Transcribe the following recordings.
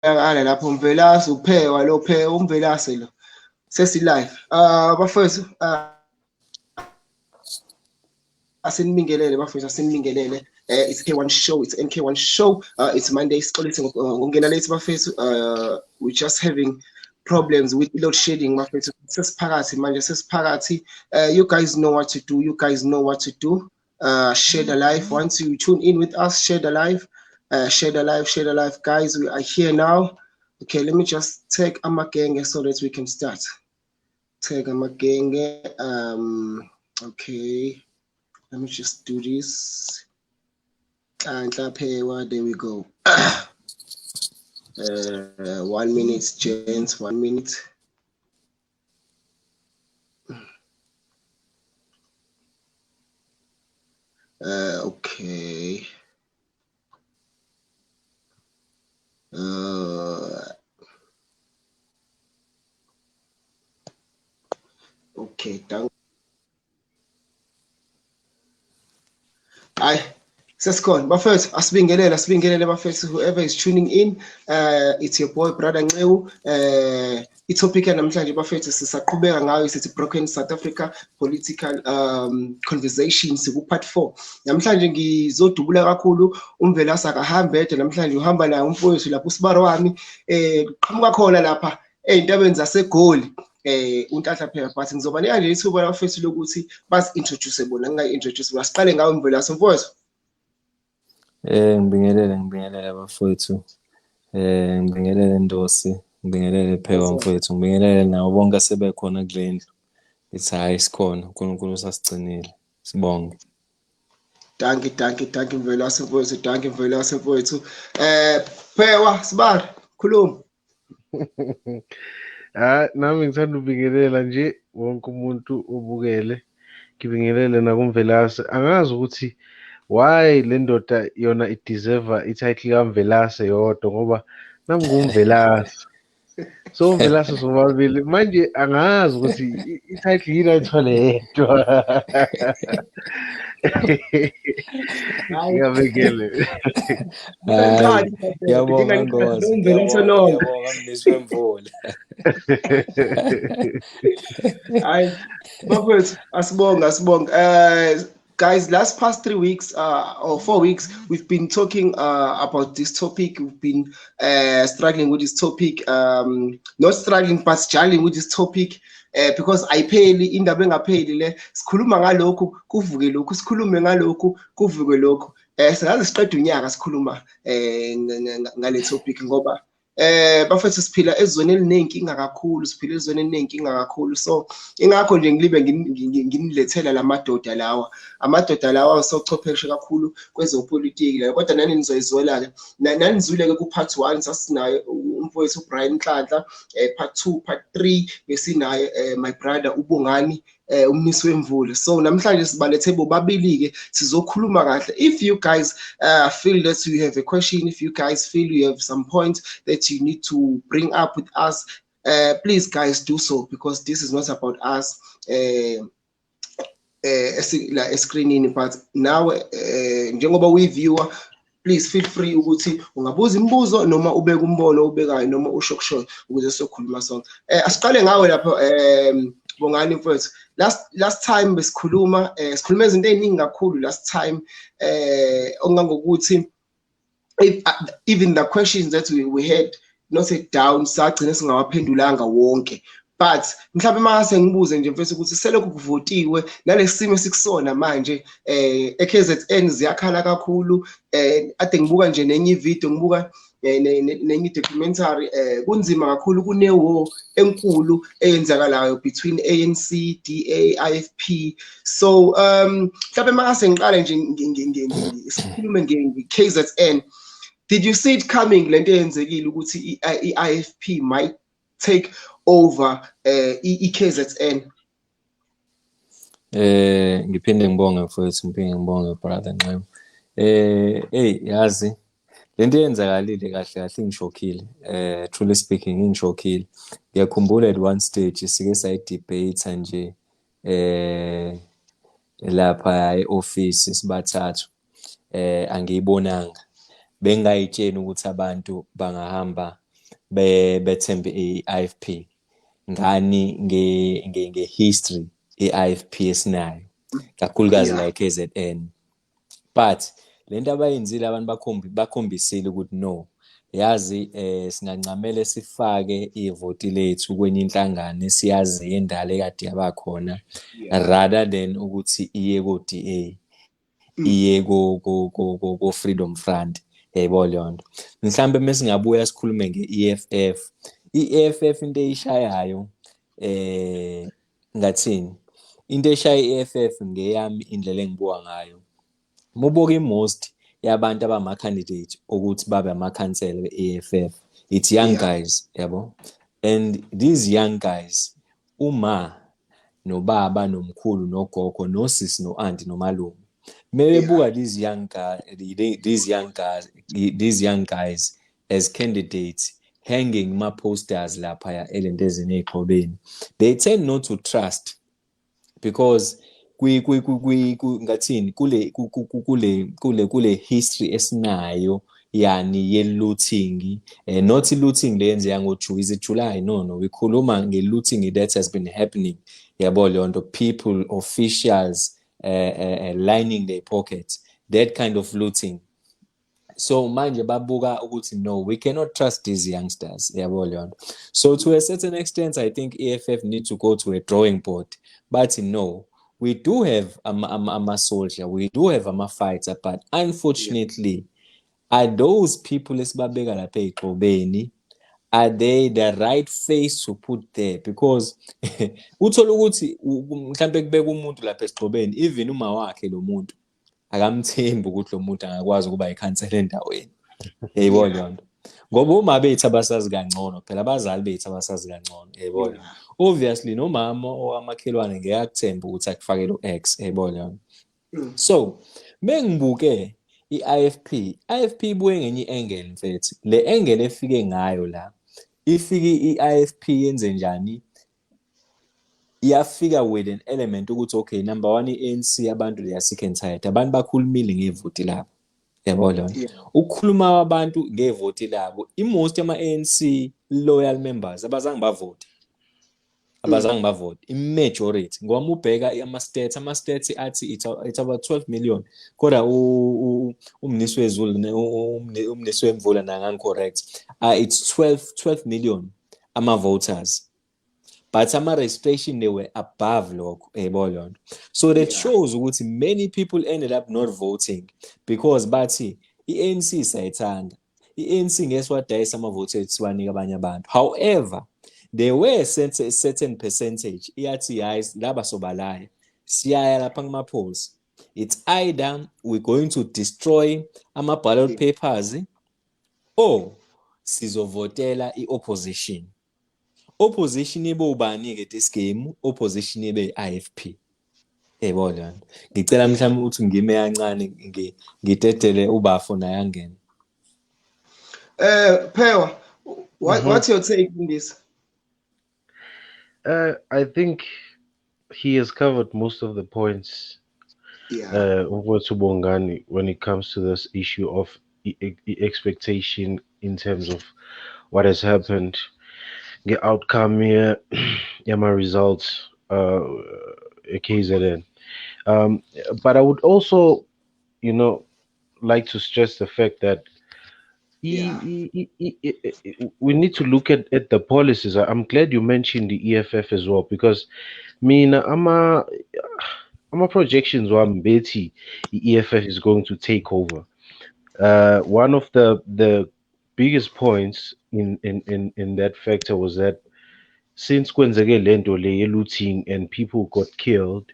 ngale lapho umvelasi uphekwa lo pheka umvelasi lo sesi live bafethu asinibingelele bafethu asinibingelele it's K1 Show, it's NK1 Show, it's Monday sixolise ngongena late bafethu we just having problems with load shedding bafethu sesiphakathi manje sesiphakathi you guys know what to do, share the live. Once you tune in with us, share the live, guys. We are here now. Okay, let me just take Amagenge so that we can start. Take Amagenge. Okay, let me just do this. And there we go. 1 minute, gents. 1 minute. Okay. Okay, thank. Aye, sesikhona bafethu asibingelele bafethu whoever is tuning in. It's your boy Brada Nxewu. I-topic namhlanje bafethu sisaqhubeka ngayo sithi broken South Africa political conversations ku part 4. Namhlanje ngizodubula kakhulu umvelasi akahambe ede namhlanje uhamba naye umfowethu lapho usibaro wami qhamuka khona lapha eintabeni zaseGoli. Unhlanhla phela but ngizoba nje ithuba labafethu lokuthi basi-introduce bona ngingayi-introduce basiqale ngawo umvelasi mfowethu. Ngibingelele abafowethu. Ngibingelele Ndosi, ngibingelele Phekwa mfowethu, ngibingelele nawo bonke asebekhona kule ndlu. It's hayi sikhona, uNkulunkulu usasigcinile. Sibonge. Thank you mvelasi mfowethu. Phekwa sibari khuluma. Nami ngithanda ukubingelela nje wonke umuntu obukele, ngibingelele nakumvelasi. Angazi ukuthi why le ndoda yona ideserve i-title kaMvelase yodwa ngoba nami ngumvelasi. So umvelasi sobabili manje angazi ukuthi i-title yini ayithole yedwa. Ngiyabekele. Ngiyabonga Ngozi, ngiyabonga Mniswe Mvula. Hayi bafethu asibonga. Guys, last past 3 weeks or 4 weeks, we've been talking about this topic. We've been struggling with this topic, not struggling, but struggling with this topic because ayipheli indaba engapheli le sikhuluma ngalokho kuvuke lokho sikhulume ngalokho kuvuke lokho singaze siqeda unyaka sikhuluma ngale topic ngoba bafethu siphila ezweni elinenkinga kakhulu so ingakho nje ngilibe nginilethela lamadoda lawa sochwepheshe kakhulu kwezopolitiki la kodwa nani nizoyizwela ke nanizwile ke ku part 1 sasinayo umfowethu Brian Nhlanhla, part 2 part 3 besinayo my brother uBongani Mniswe Mvula. So namhlanje sibalethe bobabili ke sizokhuluma kahle. If you guys feel that you have a question, if you guys feel you have some points that you need to bring up with us, please guys do so, because this is not about us screening, but now njengoba we-viewer, please feel free ukuthi ungabuza imibuzo noma ubeka umbono ubekayo noma usho ukuze sizokhuluma sonke. Asiqale ngawe lapho Bongani mfowethu. Last time besikhuluma sikhulume izinto eziningi kakhulu last time ongangokuthi even the questions that we had noted down sagcina singawaphendulanga wonke, but mhlawumbe mase ngibuze nje mfethu ukuthi selokhu kuvotiwe nalesimo sikusona manje eKZN ziyakhala kakhulu ade ngibuka nje nenye video ngibuka nenye documentary kunzima kakhulu kune-war enkulu eyenzakalayo between ANC, DA, IFP. So mhlawumbe mase ngiqale nje sikhulume nge-KZN. Did you see it coming lento eyenzekile ukuthi i-IFP might take over i-KZN? Ngiphinde ngibonge mfowethu, ngiphinde ngibonge brother Nxewu. Yazi lento eyenzakalile kahle ingishokhile. Truly speaking ingishokhile. Ngiyakhumbula at one stage sike sayidebate nje lapha e-office sibathathu angiyibonanga. Bengayitsheni ukuthi abantu bangahamba bethembe i-IFP ngani nge-history i-IFP esinayo kakhulukazi la e-KZN. But lento abayenzile abantu bakhombisile ukuthi no, yazi singancamele sifake ivoti lethu kwenye inhlangano esiyazi endala ekade yabakhona rather than ukuthi iye ko-DA, iye ko-Freedom Front. Yayibona leyo nto. Mhlambe mesingabuya sikhulume nge-EFF. I-EFF into eyishayayo ngathini? Into eshaya i-EFF ngeyami indlela engibuka ngayo. Mubuka i-most yabantu abama-candidate ukuthi babe amakhansela be-EFF. It's young guys, yabo. And these young guys, uma nobaba nomkhulu nogogo nosisi no-anti nomalume, mebebuka these young guys as candidates hanging ma-posters laphaya elento eziney'xhobeni, they tend not to trust because ngathini kule history esinayo yani ye-looting, not looting le yenzeka is it July? No, we-khuluma nge-looting that has been happening. Yabo leyo nto, people, officials lining their pockets, that kind of looting. So manje babuka ukuthi no, we cannot trust these youngsters. Yabo leyo nto. So to a certain extent, I think EFF need to go to a drawing board. But no, we do have a soldier, we do have a fighter, but unfortunately, are those people esibabeka lapha ey'xhobeni, are they the right face to put there? Because uthola ukuthi mhlambe kubeka umuntu lapha esixhobeni, even uma wakhe lo muntu akamthembi ukuthi lo muntu angakwazi ukuba ikhansela endaweni. Yayibona leyo nto. Ngoba uma bethi abasazi kangcono, phela abazali bethi abasazi kangcono. Yayibona. Obviously nomama owamakhelwane ngeke akuthembe ukuthi akufake lo X. Yayibona leyo nto. So mengibuke i-IFP ibuye ngenye i-angle mfethu. Le angle efike ngayo la, ifike i-IFP yenze njani? Iyafika with an element ukuthi okay, number one, i-ANC abantu they are sick and tired. Abantu bakhulumile ngevoti labo. Yabona. Ukukhuluma abantu ngevoti labo, i-most yama-ANC loyal members abazange bavote. I-majority. Ngoba ubheka ama-stats athi it's about 12 million. Kodwa umniswe Mvula nangangicorrect. It's 12 million ama-voters. But ama-registration, they were above lokho. So that shows ukuthi many people ended up not voting because bathi i-ANC sayithanda. I-ANC ngeswadayisa ama-vote siwanika abanye abantu. However, there were a certain percentage iyathi hayi laba sobalaya siyaya lapha kuma-polls. It's either we're going to destroy ama-ballot papers or sizovotela i-opposition. Opposition ibe ubani-ke this game? Opposition ibe IFP. Yayibona. Ngicela mhlawumbe ukuthi ngime kancane ngidedele ubafo naye angene. Pewa, what's your take on this? I think he has covered most of the points over to Bongani when it comes to this issue of expectation in terms of what has happened, the outcome here, my results, KZN. But I would also, like to stress the fact that we need to look at the policies. I'm glad you mentioned the EFF as well, because I'm a projections where Betty the EFF is going to take over. One of the biggest points in that factor was that since kwenzeke lento le looting and people got killed,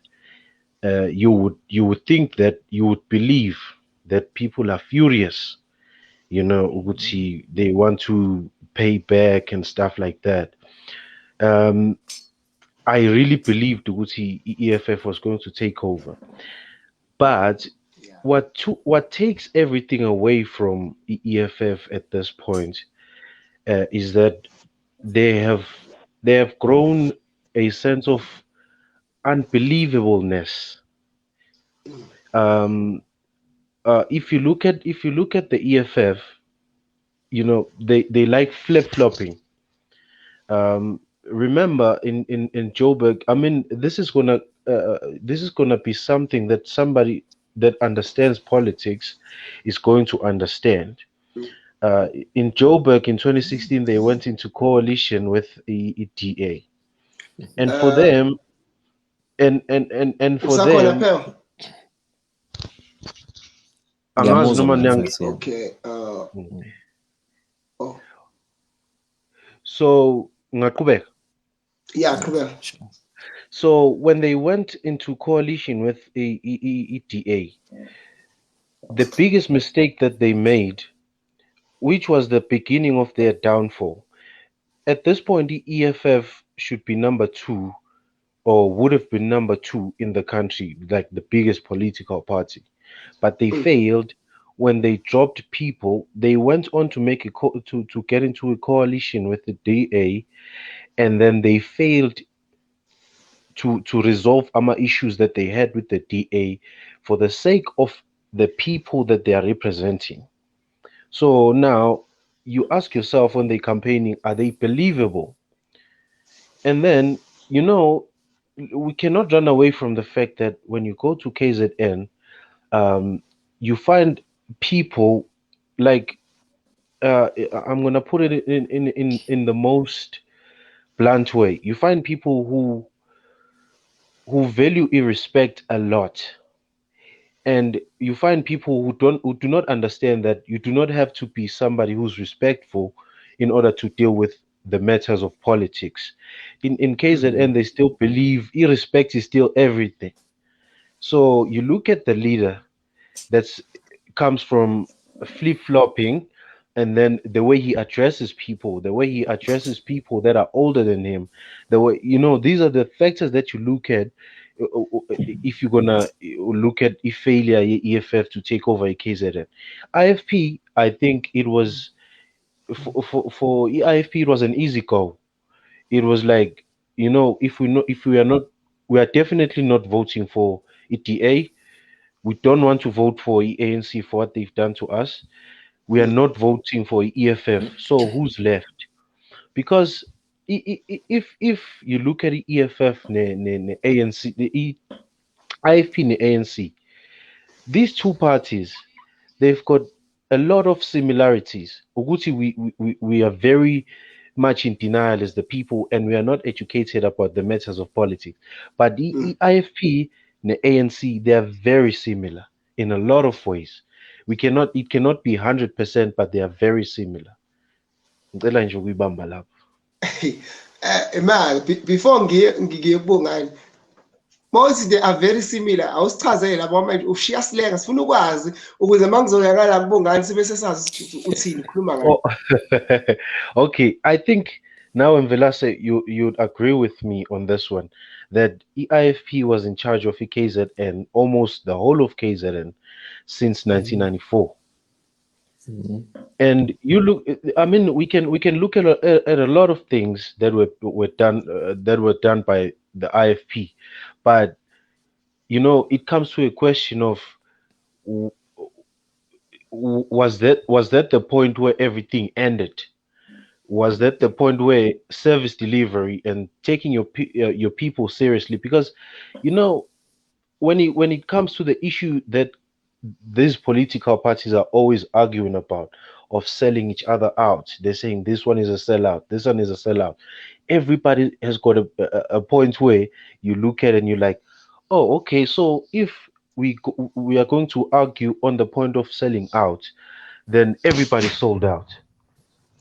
you would think that you would believe that people are furious, ukuthi they want to pay back and stuff like that. I really believed ukuthi EFF was going to take over, but what takes everything away from EFF at this point is that they have grown a sense of unbelievableness. If you look at the EFF, they like flip-flopping. Remember in Joburg, I mean, this is gonna be something that somebody that understands politics is going to understand. uh, in Joburg in 2016, they went into coalition with the DA, and for them, and for usakhona them, phela. angazi Ngiyamuzwa noma mfethu, yeah. Okay. Oh, so ngaqhubeka. yeah, Yeah, qhubeka. sure. So when they went into coalition with the DA, the biggest mistake that they made, which was the beginning of their downfall. At this point, the EFF should be number two, or would have been number two in the country, like the biggest political party. But they failed when they dropped people. They went on to make to get into a coalition with the DA, and then they failed to resolve AMA issues that they had with the DA for the sake of the people that they are representing. So now you ask yourself, when they're campaigning, are they believable? And then, we cannot run away from the fact that when you go to KZN, you find people like, I'm gonna put it in the most blunt way. You find people who value irrespect a lot, and you find people who do not understand that you do not have to be somebody who's respectful in order to deal with the matters of politics. In KZN, they still believe irrespect is still everything. So you look at the leader that's comes from flip-flopping, and then the way he addresses people, the way he addresses people that are older than him, the way, these are the factors that you look at, if you're gonna look at if failure EFF to take over a KZN. IFP, I think it was for IFP, it was an easy go. It was like, if we are not, we are definitely not voting for ETA. We don't want to vote for ANC for what they've done to us. We are not voting for EFF. So who's left? Because if you look at the EFF, ne ANC, the IFP, ne ANC, these two parties, they've got a lot of similarities. Uguti, we are very much in denial as the people, and we are not educated about the matters of politics. But the IFP and the ANC, they are very similar in a lot of ways. It cannot be 100%, but they are very similar. Ngicela nje ukuyibamba lapho. Man, before ngiye kubongani, mawuthi they are very similar, awusichazele lapho manje ushiya silenga, sifuna ukwazi ukuze mangizoyakala kubongani sibe sesazi uthini ukhuluma ngani. Oh, okay. I think now in Velase, you'd agree with me on this one, that EIFP was in charge of KZN, almost the whole of KZN, since 1994. And you look, I mean, we can look at a lot of things that were done by the IFP, but it comes to a question of, was that the point where everything ended? Was that the point where service delivery and taking your people seriously? Because when it comes to the issue that these political parties are always arguing about, of selling each other out, they're saying this one is a sellout, this one is a sellout. Everybody has got a point where you look at it and you're like, oh, okay, so if we are going to argue on the point of selling out, then everybody sold out.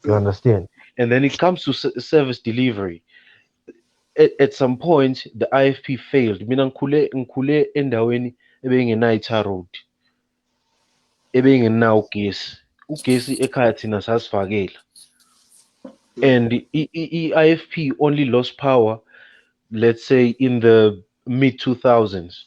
You understand? And then it comes to service delivery. At some point, the IFP failed. Mina ngikhule endaweni ebengenayo i-tar road, ebengenawo ugesi. Ugesi ekhaya thina sasifakela. And IFP only lost power, let's say, in the mid 2000s,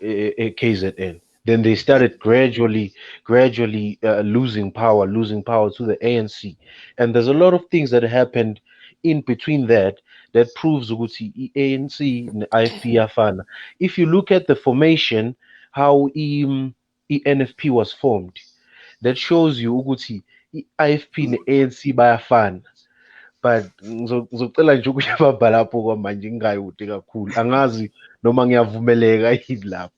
KZN. Then they started gradually losing power to the ANC. And there's a lot of things that happened in between that proves ukuthi ANC and IFP yafana. If you look at the formation, how NFP was formed, that shows you ukuthi i-IFP ne-ANC bayafana, but ngizocela nje ukuyabamba lapho kwamanje ngingayude kakhulu, angazi noma ngiyavumeleka yini lapho.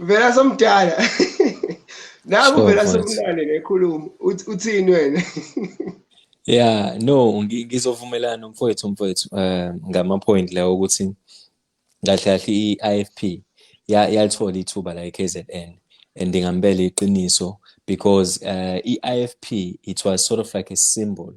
Vela somdala. Naku Sure vela mfowethu. somncane nekhuluma. Uthini wena? Yeah, no, ngizovumelana mfowethu ngama-point la ukuthi kahle kahle i-IFP yalithola ithuba la i-KZN and ngingambela iqiniso because i-IFP it was sort of like a symbol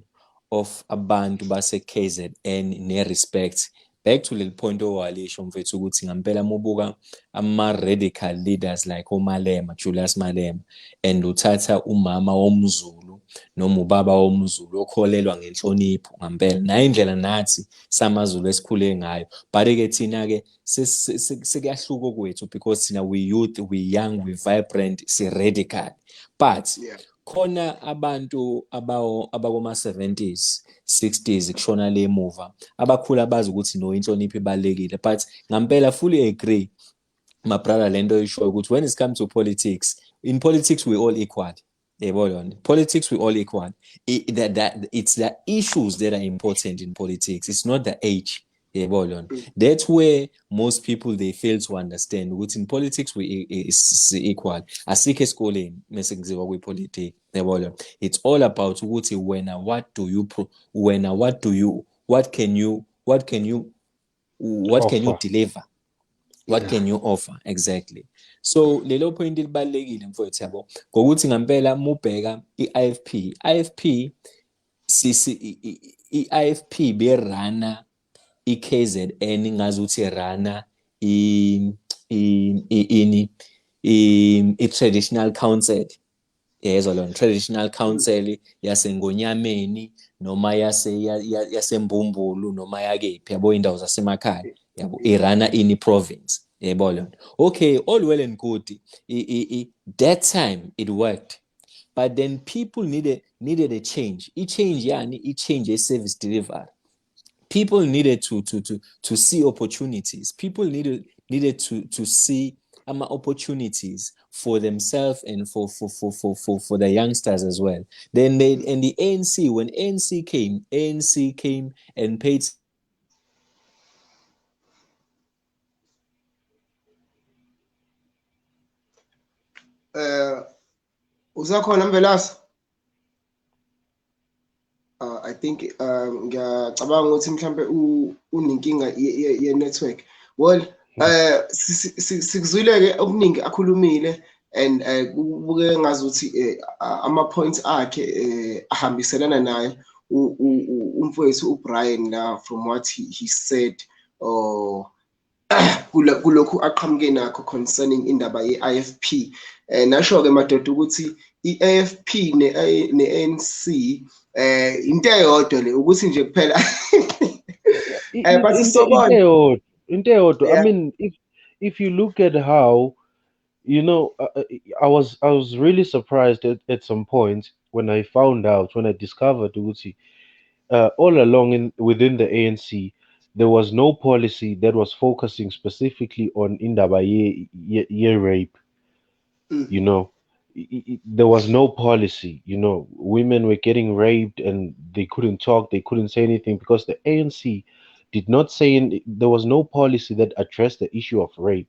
of abantu base-KZN ne-respect. Back to leli point owalisho mfethu ukuthi ngampela mubuka ama-radical leaders like uMalema, Julius Malema, and uthatha umama womZulu noma ubaba womZulu okholelwa ngenhlonipho ngampela nayo indlela nathi samaZulu esikhule ngayo, but-ke thina-ke sekuyahluka kwethu because thina we youth, we young, we vibrant, si-radical, but khona abantu abakoma-70s 60s kushona le muva abakhula bazi ukuthi no inhlonipho ibalulekile, but ngampela fully agree my brother lento oyishoyo ukuthi when it comes to politics, in politics we all equal. Politics we all equal. It's the issues that are important in politics. It's not the age. That's where most people they fail to understand. Which in politics we is equal. Asikho esikoleni mase kuziwa kwipolitiki. It's all about ukuthi wena what can you deliver? What can you offer exactly? So lelo point libalekile mfowethu yabo ngokuthi ngampela mubheka i-IFP i-IFP berana i-KZN ngazi ukuthi rana i-traditional council traditional council yasengonyameni noma yasembumbulu noma yakephi yabo indawo zasemakhaya yabo irana ini province okay, all well and good. That time it worked, but then people needed a change. A service delivery. People needed to see opportunities. People needed to see opportunities for themselves and for the youngsters as well. Then the ANC, when ANC came and paid Usakhona Mvelasa? I think ngiyacabanga ukuthi mhlambe unenkinga ye-network. Well, sikuzwile-ke okuningi akhulumile and kubuke ngazuthi ama-points akhe ahambiselana naye umfowethu uBrian la from what he said kulokhu aqhamuke nakho concerning indaba ye-IFP. Nasho-ke madoda ukuthi i-AFP ne-ANC into eyodwa le ukuthi nje kuphela into eyodwa. I mean, if you look at how, you know, I was really surprised at some point when I discovered ukuthi all along within the ANC there was no policy that was focusing specifically on indaba ye rape. You know, there was no policy. You know, women were getting raped and they couldn't talk, they couldn't say anything because the ANC did not say there was no policy that addressed the issue of rape.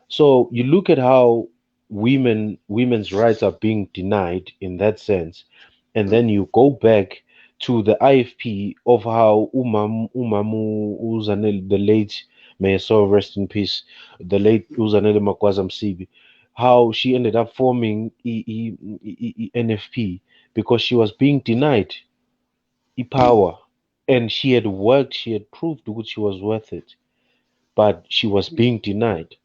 So you look at how women's rights are being denied in that sense, and then you go back to the IFP of how Umamu Uzanele, the late, may her soul rest in peace, the late Uzanele Makwaza Msibi, how she ended up forming NFP because she was being denied power, and she had worked, she had proved that she was worth it, but she was being denied.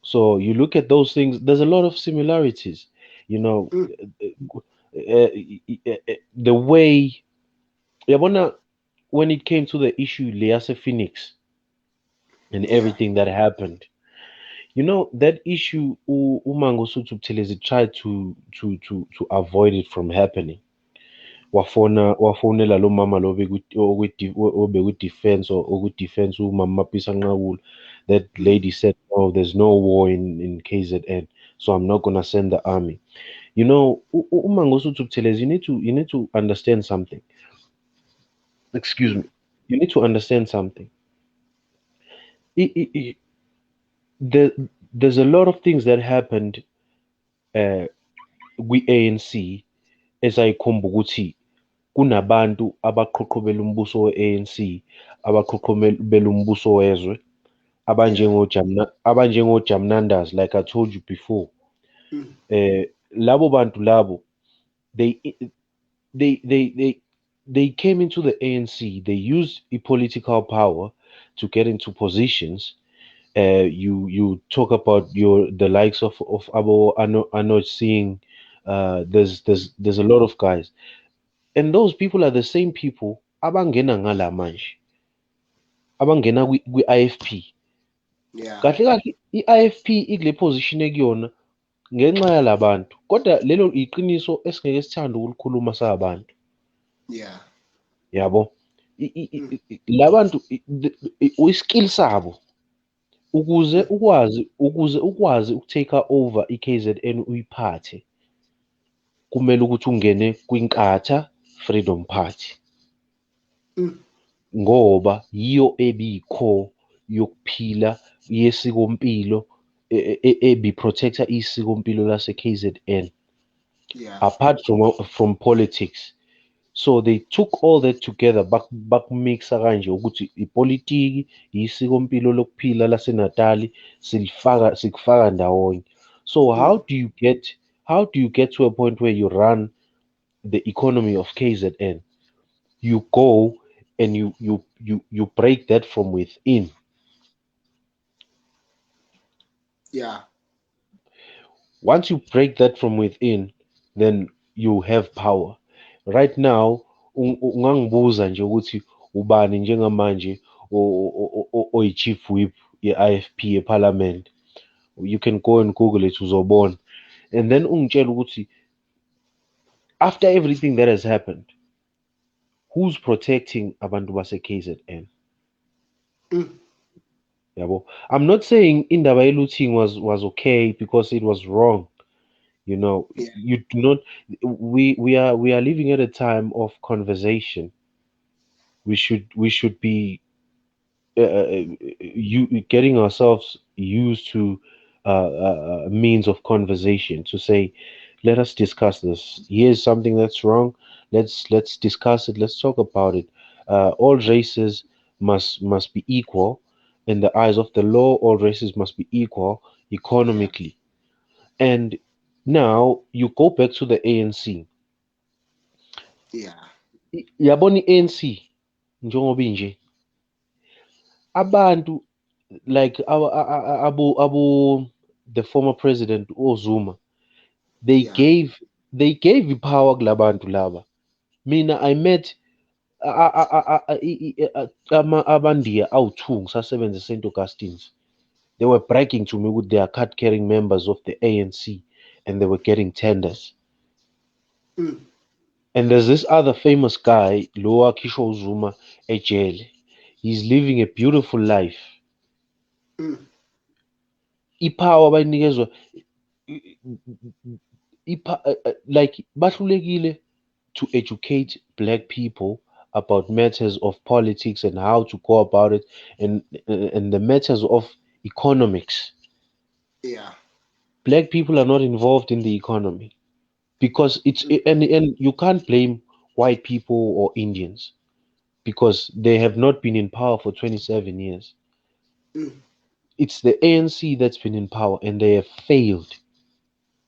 So you look at those things, there's a lot of similarities, you know, the way when it came to the issue Lease Phoenix and everything that happened, you know, that issue Umango Sutubtelezi tried to avoid it from happening. Wafonela lo mama lo with defense or with defense umama Pisa Nxewu. That lady said, "Oh, there's no war in KZN, so I'm not gonna send the army." You know, uma ngosuthi ubuthelezi, you need to understand something. Excuse Mm. me. You need to understand something. I- I- I- there, there's a lot of things that happened uh, kwi-ANC esayikhomba ukuthi kunabantu abaqhoqhobela umbuso we-ANC, abaqhoqhobela umbuso wezwe, Yeah. abanjengo-Jamnandas, like I told you before. Mm. Labo bantu labo, they they they they they came into the ANC. They used a political power to get into positions. You talk about the likes of Abo Ano Singh. There's a lot of guys, and those people are the same people abangena ngala manje, abangena kwi-IFP. Yeah. Kahle kahle i-IFP ikule position ekuyona ngenxa yalabantu, kodwa lelo iqiniso esingeke sithande ukulikhuluma sabantu. Yeah. Yabo, Mm. labantu iskill sabo ukuze Mm. ukwazi ukutake over i-KZN uyiphathe, kumele ukuthi ungene kwinkatha Freedom Party, Mm. ngoba yiyo ebiyikho yokuphila yesikompilo, ebi-protector isikompilo lase-KZN Yeah. apart from politics. So they took all that together, bakumixa kanje ukuthi ipolitiki, isikompilo lokuphila laseNatali sikufaka ndawonye. So Mm. how do you get to a point where you run the economy of KZN? You go and you break that from within. Yeah. Once you break that from within, then you have power. Right now, ungangibuza nje ukuthi ubani njengamanje oyi-chief whip ye-IFP eParliament. You can go and Google it uzobona. And then ungitshela ukuthi after everything that has happened, who's protecting abantu base-KZN? Mm. Yabo. I'm not saying indaba ye-looting was okay because it was wrong. You know, Yeah. you do not. We are living at a time of conversation. We should be you getting ourselves used to means of conversation to say, let us discuss this. Here's something that's wrong. Let's discuss it. Let's talk about it. All races must be equal in the eyes of the law. All races must be equal Yeah. economically. And now you go back to the ANC. Yeah. Yabona i-ANC njengoba inje, abantu like abo the former president uZuma, they Yeah. gave they gave power kulabantu laba. Mina I met amandiya awu-2 ngisasebenza eSt Augustine's. They were bragging to me with their card carrying members of the ANC, and they were getting tenders. Mm. And there's this other famous guy, Loa Kisho Zuma Ejele. He's living a beautiful life. Mm. Ipower bayinikezwa like bahlulekile to educate black people about matters of politics and how to go about it, and the matters of economics. Yeah. Black people are not involved in the economy because it's Mm. and you can't blame white people or Indians because they have not been in power for 27 years. Mm. It's the ANC that's been in power and they have failed.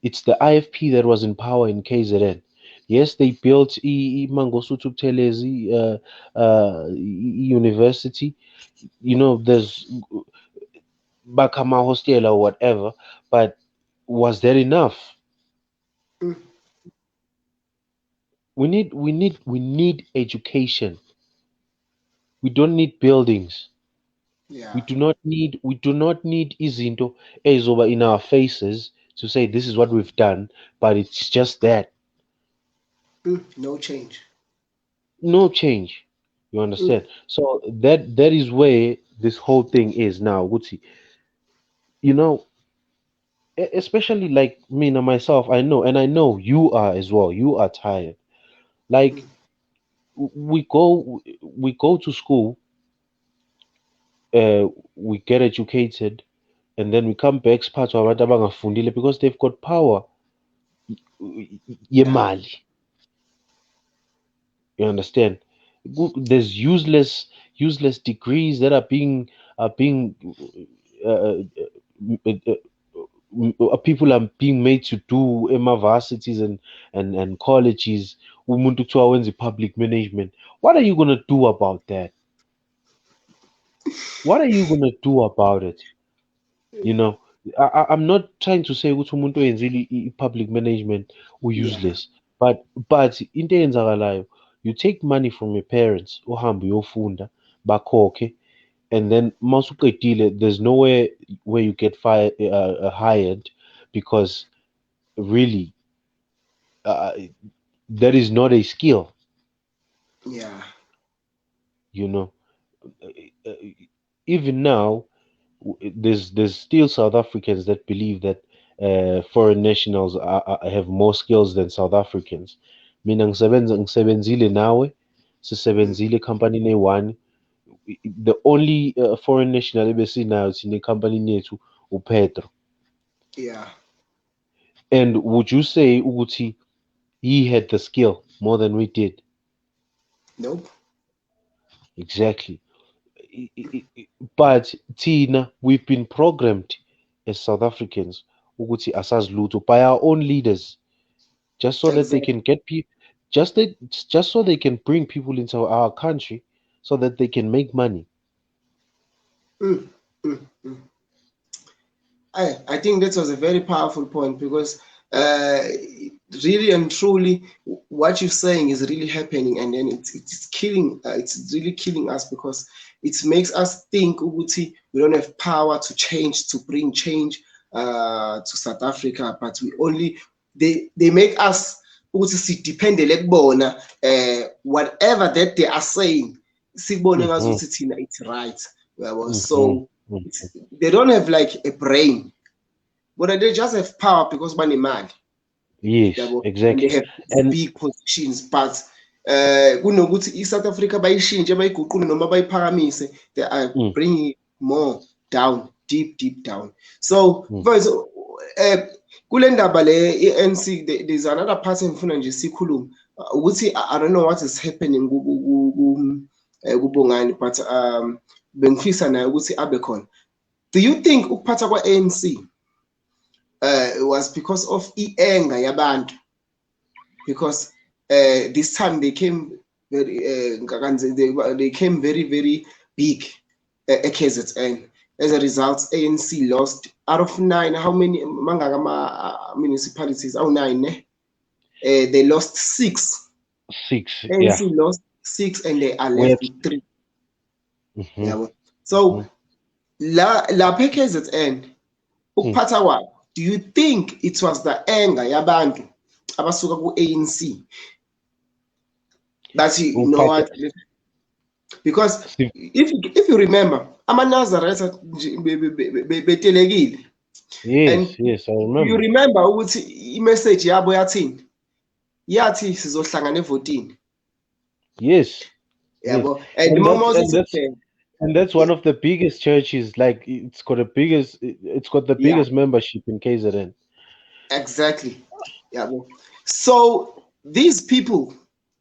It's the IFP that was in power in KZN. Yes, they built Mangosuthu Buthelezi university. You know, there's Bakama Hostel or whatever, but was that enough? Mm. We need education. We don't need buildings. Yeah. We do not need izinto ezoba in our faces to say this is what we've done, but it's just that. Mm. No change. No change. You Mm. understand? So that is where this whole thing is now. Gucci, you know, especially like me and myself, I know, and I know you are as well. You are tired. Like we go to school, uh, we get educated, and then we come back part of abantu abangafundile because they've got power Yeah. yemali. You understand? There's useless degrees that are being uh, people are being made to do universities and colleges. Umuntu kuthiwa wenza public management. What are you gonna do about that? What are you gonna do about it? You know, I'm not trying to say ukuthi umuntu oyenzile public management Yeah. useless, but into eyenzakalayo, you take money from your parents uhambe uyofunda bakhokhe, and then masuqedile there's nowhere where you get hired because really uh, that is not a skill, Yeah. you know. Uh, Even now there's still South Africans that believe that foreign nationals have more skills than South Africans. Mina ngisebenzile nawe, sisebenzile company one. The only foreign national ebesinayo thina company yethu uPedro. Yeah. And would you say ukuthi he had the skill more than we did? Nope. Exactly. But Tina, we've been programmed as South Africans ukuthi asazi lutho by our own leaders, just so that they Exactly. can get people, just so they can bring people into our country, so that they can make money. Mm, mm, mm. I think that was a very powerful point because uh, really and truly what you're saying is really happening, and then it's killing it's really killing us because it makes us think ukuthi we don't have power to bring change to South Africa, but we only they make us ukuthi sidependele kubona whatever that they are saying sibone Mhm, ngazuthi thina it's right. Well, mhm, so mhm. they don't have like a brain, but they just have power because banemali Yes, yabo, and they exactly. have And big positions. But kunokuthi i-South Africa bayishintshe bayiguqule noma bayiphakamise, they are mm, bringing it more down, deep down. So mm, first, kule ndaba le i-ANC, there's another part engifuna nje sikhulume ukuthi I don't know what is happening kubongani, but bengifisa naye ukuthi abe khona. Do you think ukuphatha kwa-ANC it was because of anger yabantu? Because this time they came they came very big at KZN. As a result, ANC lost out of 9. How many municipalities? Oh, 9. They lost 6. six, yeah. ANC lost 6, and they are We left had, with 3. mhm, Yeah. So mhm. la KZN Mm. ukuphatha kwabo, do you think it was the anger yabantu abasuka ku-ANC that you know Ukuphatha- what? Because si- if you remember, ama-Nazareth betelekile, and yes, I you remember. remember ukuthi i-message yabo yathini? Yathi sizohlangana evotini, Yes, yes. yabo, and And mama that's and that's usesibheka. and that's one of the biggest churches. Like it's got the Yeah, biggest membership in KZN. exactly. Yabo. So these people,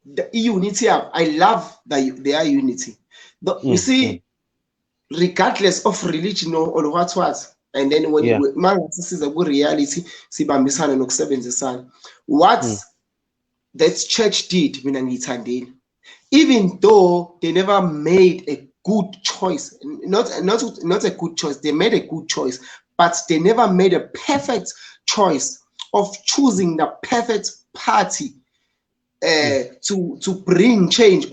the unity, I love their unity. You Mm, mm, see, regardless of religion or what, and then when yeah. mangathi siza ku-reality sibambisane nokusebenzisana, what Mm, that church did, mina ngiyithandile, even though they never made a good choice, not a good choice, they made a good choice, but they never made a perfect choice of choosing the perfect party mm, to bring change,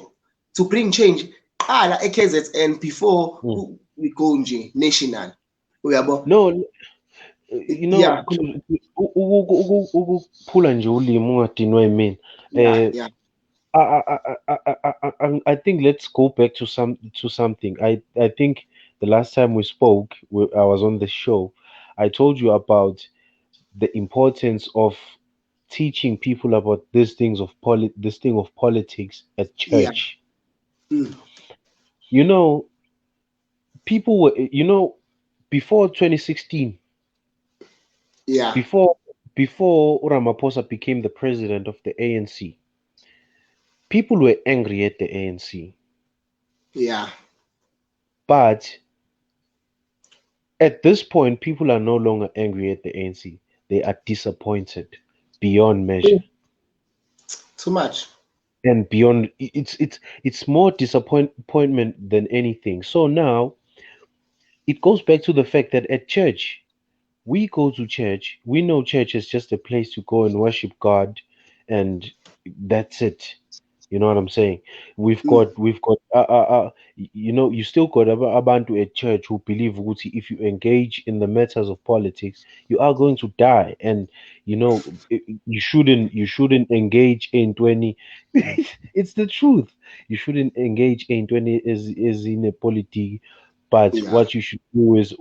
qala e-KZN before mm. we go nje national, uyabo. No, you know, Yeah, khuluma. ukuphula nje ulimi ungadinwa yimina. Yeah, yeah, I think let's go back to something. I think the last time we spoke, I was on the show. I told you about the importance of teaching people about this thing of politics at Yeah. church. Mm. You know, people were, before 2016, Yeah. before before Ramaphosa became the president of the ANC, people were angry at the ANC. Yeah. But at this point, people are no longer angry at the ANC. They are disappointed beyond measure. Mm. Too much. And beyond, it's more disappointment than anything. So now it goes back to the fact that at church, we go to church, we know church is just a place to go and worship God, and that's it. You know what I'm saying? Mm. We've got you still got abantu at church who believe ukuthi if you engage in the matters of politics, you are going to die, and you shouldn't engage in 20. It's the truth. You shouldn't engage in 20 is in a politic, but Yeah. what you should do is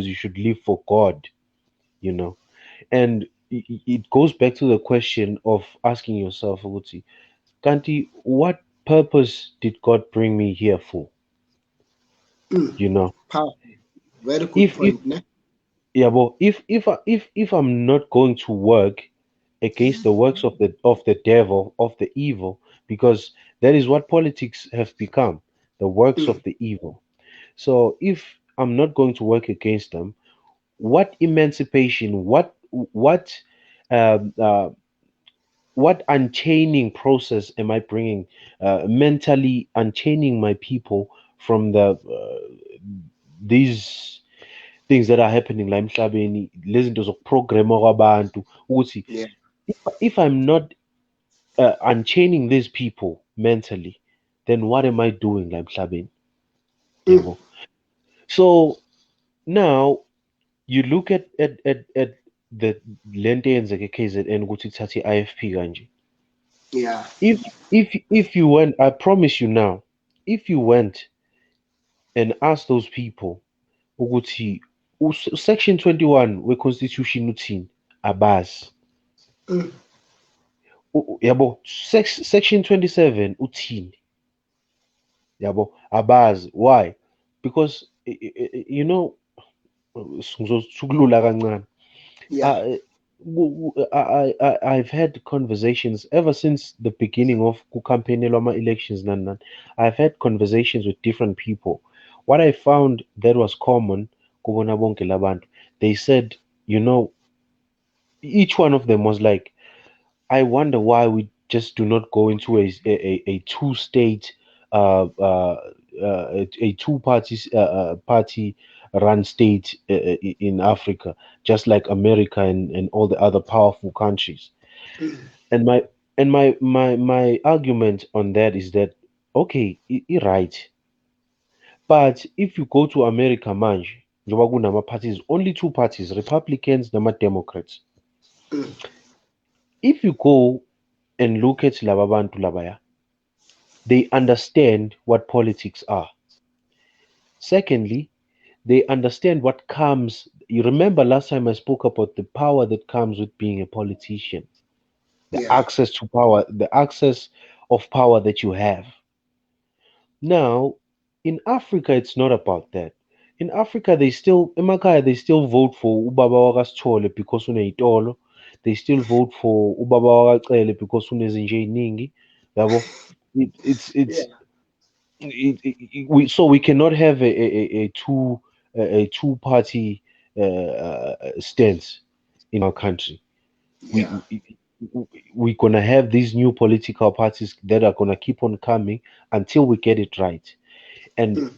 you should live for God, you know. And it goes back to the question of asking yourself, ukuthi, Kanti, what purpose did God bring me here for? Mm. You know, Power. Very good if point. Ne? yeah, but if I'm not going to work against the works of the devil, of the evil, because that is what politics have become, the works Mm. of the evil. So if I'm not going to work against them, what emancipation, um, uh, what unchaining process am I bringing, mentally unchaining my people from these things that are happening la emhlabeni, lezi zinto zokuprograma kwabantu ukuthi Yeah. if I'm not unchaining these people mentally, then what am I doing la emhlabeni? Mm. Yabo. So now you look at the lento eyenzeke KZN ukuthi ithathe i-IFP kanje. Yeah. If you went, I promise you now, if you went and asked those people ukuthi section 21 we-constitution uthini, abazi. Mm. Yabo, section 27 uthini, yabo, abazi. Why? Because sukulula kancane. Yeah. uh, I've had conversations ever since the beginning of campaign elections. I've had conversations with different people. What I found that was common, kubona bonke labantu, they said, each one of them was like, I wonder why we just do not go into a two-state, a two party run state in Africa, just like America and all the other powerful countries. Mm. And my argument on that is that, okay, you're right, but if you go to America manje, njengoba kunama-parties, only two parties, Republicans nama-Democrats. Mm. If you go and look at laba bantu labaya, they understand what politics are. Secondly, they understand what comes. You remember last time I spoke about the power that comes with being a politician, the Yeah. access to power, the access of power that you have. Now, in Africa, it's not about that. In Africa, emakhaya, they still vote for ubaba wakasithole because uneyitolo. They still vote for ubaba wakacele because unezinja eziningi. Yabo. It, Yeah. so we cannot have a two party stance in our country. We, Yeah. we we're gonna have these new political parties that are gonna keep on coming until we get it right. And Mm.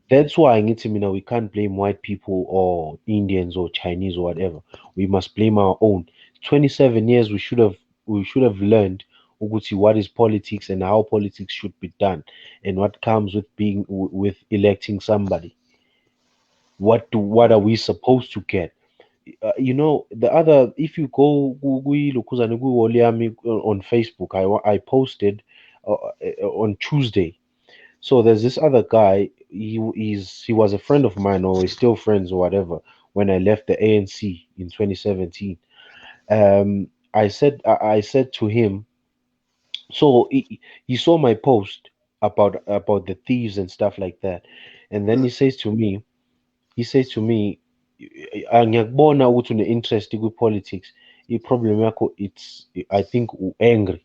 that's why I need to we can't blame white people or Indians or Chinese or whatever. We must blame our own. 27 years we should have learned ukuthi what is politics and how politics should be done and what comes with with electing somebody. What are we supposed to get? The other, if you go on Facebook, I posted on Tuesday. So there's this other guy. He was a friend of mine, or we're still friends, or whatever. When I left the ANC in 2017, I said to him, so he saw my post about the thieves and stuff like that, and then he says to me, ngiyakubona ukuthi une-interest kwi-politics. I-problem yakho, I think angry.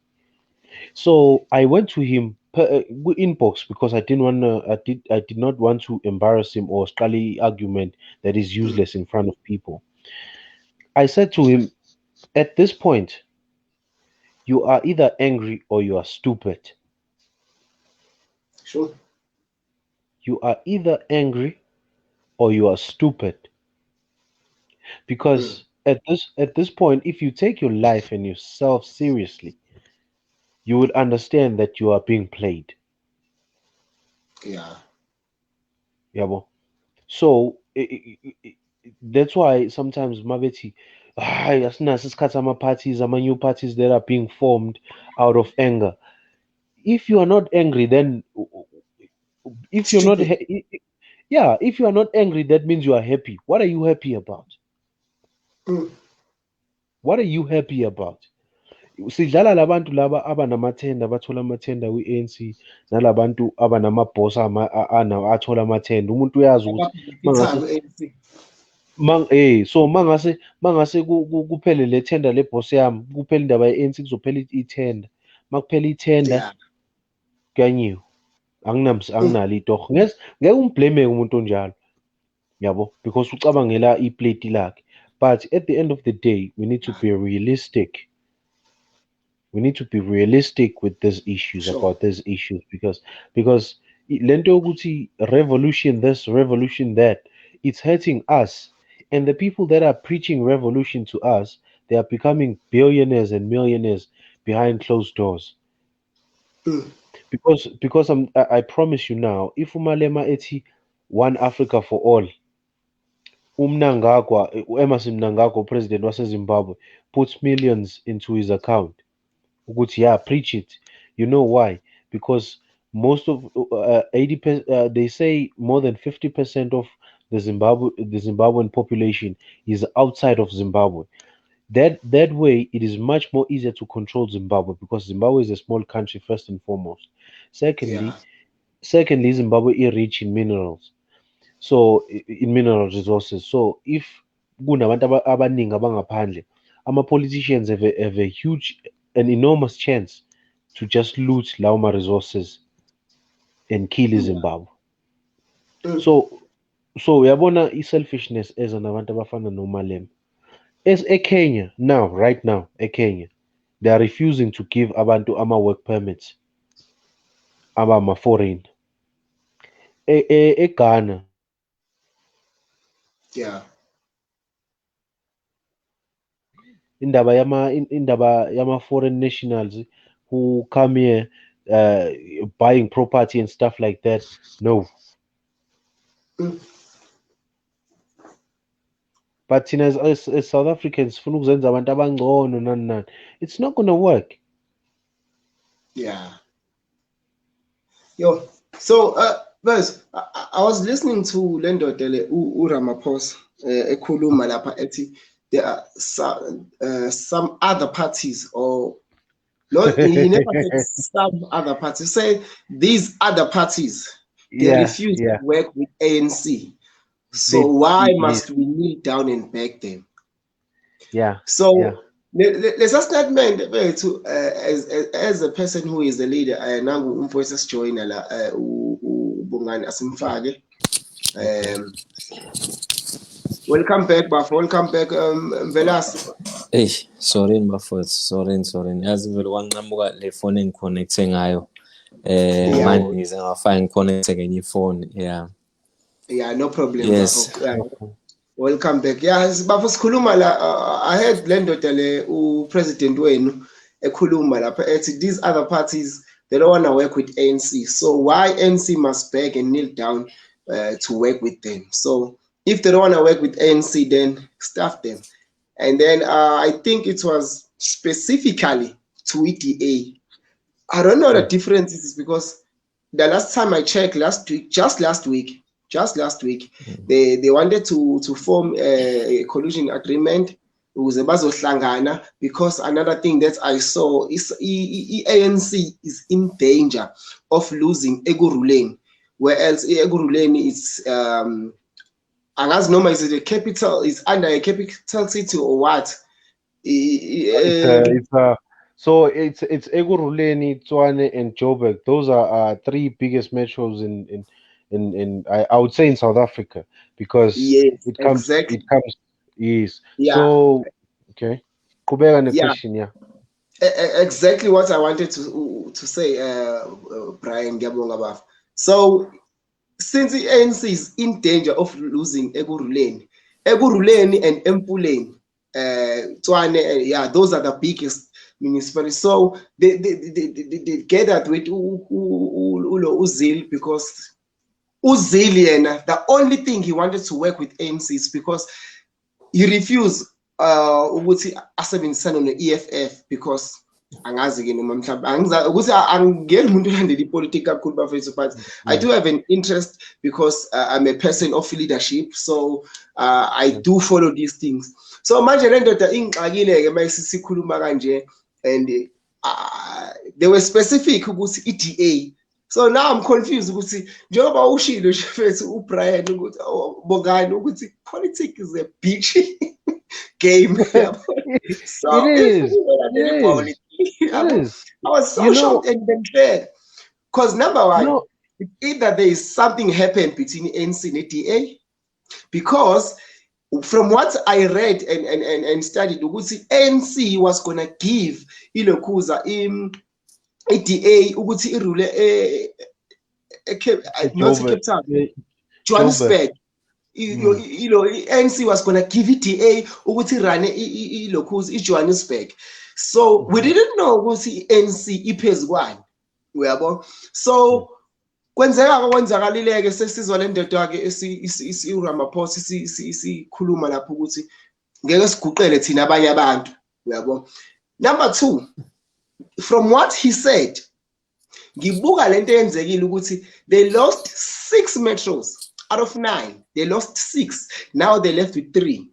So I went to him inbox because I did not want to embarrass him or start an argument that is useless in front of people. I said to him, at this point, you are either angry or you are stupid. Sure. You are either angry or you are stupid. Because at this point, if you take your life and yourself seriously, you would understand that you are being played. Yeah. Yabo. So that's why sometimes mabethi, asinaso isikhathi ama-parties, ama-new parties that are being formed out of anger. If you are not angry, then if you're not Stupid. yeah, if you are not angry, that means you are happy. What are you happy about? What are you happy about? Sidlala labantu laba abanamathenda bathola amathenda kwi-ANC, nalabantu abanamabhosi athola amathenda. Umuntu uyazi ukuthi mangase so mangase kuphele le tender le boss yami, kuphela indaba ye-ANC, kuzophela ithenda. Makuphela ithenda, Yeah. kuyanyiwe. Anginalo itoho. Ngeke umblame umuntu onjalo, yabo, because ucabangela iplate lakhe. But at the end of the day, we need to be realistic. We need to be realistic with these issues, Sure. about these issues, because lento yokuthi revolution this, revolution that, it's hurting us. And the people that are preaching revolution to us, they are becoming billionaires and millionaires behind closed doors. Because I promise you now, if umalema ethi one Africa for all, Emerson Mnangagwa, president waseZimbabwe, puts millions into his account. Yeah, preach it. You know why? Because most of 80%, they say more than 50% of the Zimbabwean population is outside of Zimbabwe. That way, it is much more easier to control Zimbabwe, because Zimbabwe is a small country first and foremost. Secondly, Zimbabwe is rich in minerals. So in mineral resources. So if kunabantu abaningi abangaphandle, politicians have a huge, an enormous chance to just loot lauma resources and kill Zimbabwe. So uyabona i-selfishness eza nabantu abafana noMalema. As Kenya now, right now, Kenya, they are refusing to give abantu ama-work permits abama-foreign. Ghana, Yeah. indaba yama-foreign nationals who come here buying property and stuff like that. No. But as South Africans, funa ukuzenza abantu abangcono nani nani. It's not gonna work. Yeah. Yo, so first, I was listening to Lendo Dele Ramaphosa ekhuluma lapha ethi there are some other parties, or Lord, he never said some other parties. Say these other parties, they refuse to work with ANC. So why must we kneel down and beg them? Yeah. So let's just statement to as a person who is a leader. Nangu umfowethu joiner la Bongani asimfake. Welcome back, Bafo. Welcome back, Velas. Hey, sorry bafowethu, sorry. Yazi vele kwanqamuka le phone engiconnecte ngayo. Manje ngize ngafaka ngiconnecte ngenye phone. Yeah, no problem. Yes. Welcome back. Yes, Bafo sikhuluma la I heard le ndoda le upresident wenu ekhuluma lapha ethi these other parties, they don't want to work with ANC. So why ANC must beg and kneel down to work with them? So if they don't want to work with ANC, then staff them. And then I think it was specifically to EDA. I don't know the differences, because the last time I checked just last week, they wanted to form a collusion agreement ukuze bazohlangana, because another thing that I saw is ANC is in danger of losing Ekurhuleni, whereas Ekurhuleni is angazi noma is it a capital, is under a capital city or what. So it's Ekurhuleni, Tshwane, and Joburg. Those are three biggest metros in I would say in South Africa, because yes, it comes yes. Yeah. So okay, Kubera and the Yeah. question, yeah. Exactly what I wanted to say, Brian Gabongabaf. So since the ANC is in danger of losing Ekurhuleni and Empuleni, Tshwane, yeah, those are the biggest municipalities. So they gathered with Uzil, because Uzil, the only thing he wanted to work with ANC is because he refused ukuthi asebenzisane ne-EFF, because angazi-ke noma mhlawumbe ukuthi angiyena umuntu olandela ipolitiki kakhulu bafethu, but I do have an interest, because I'm a person of leadership, so I do follow these things. So manje le ndoda ingixakile-ke mase sikhuluma kanje, and they were specific ukuthi i-DA. So now I'm confused ukuthi njengoba ushilo shefethu uBrian ukuthi Bongani ukuthi politics is a bitch game. So it is. I was so shocked and then clear, because number one, either there is something happened between ANC and DA, because from what I read and studied, ANC was gonna give Ilokhuza DA ukuthi irule not Cape Town, Johannesburg. ANC was gonna give DA ukuthi run Ilokhuza Johannesburg. So we didn't know ukuthi ANC iphezulu kwani, uyabo. So kwenzakalileke sesizwa le ndoda ke uRamaphosa sikhuluma lapho ukuthi ngeke siguqele thina abanye abantu, uyabo. Number two, from what he said, ngibuka lento eyenzekile ukuthi they lost 6 metros out of 9. They lost 6. Now they left with 3.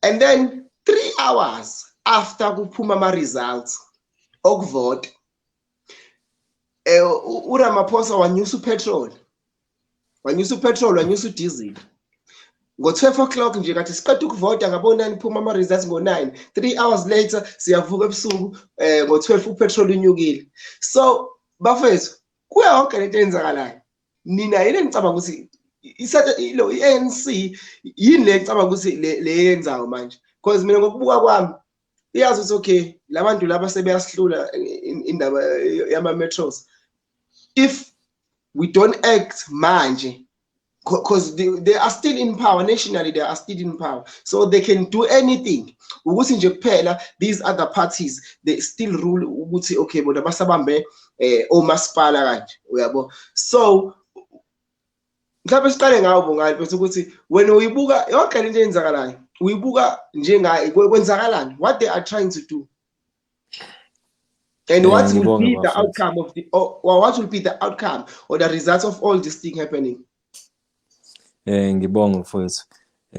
And then 3 hours after kuphuma ama results okuvota, uRamaphosa wanyusa upetrol, wanyusa diesel. Ngo-12 o'clock nje kathi siqeda ukuvota ngabo-9 phuma ama-results ngo-9. 3 hours later siyavuka ebusuku, ngo-12 upetrol unyukile. So bafethu, kuyo yonke lento eyenzakalayo, nina yini engicabanga ukuthi i-ANC yini le ngicabanga ukuthi le yenzayo manje? Because mina ngokubuka kwami iyazi ukuthi okay, labantu laba sebeyasihlula indaba yama-metros. If we don't act manje, because they are still in power nationally, they are still in power, so they can do anything. Ukuthi nje kuphela these other parties they still rule ukuthi okay bona basabambe omasipala kanje, uyabo. So mhlawumbe siqale ngawo Bongani bese ukuthi wena uyibuka yonke lento eyenzakalayo, uyibuka njengayi kwenzakalani, what they are trying to do, and what will be the outcome of or what will be the outcome or the results of all this thing happening. Ngibonga mfowethu.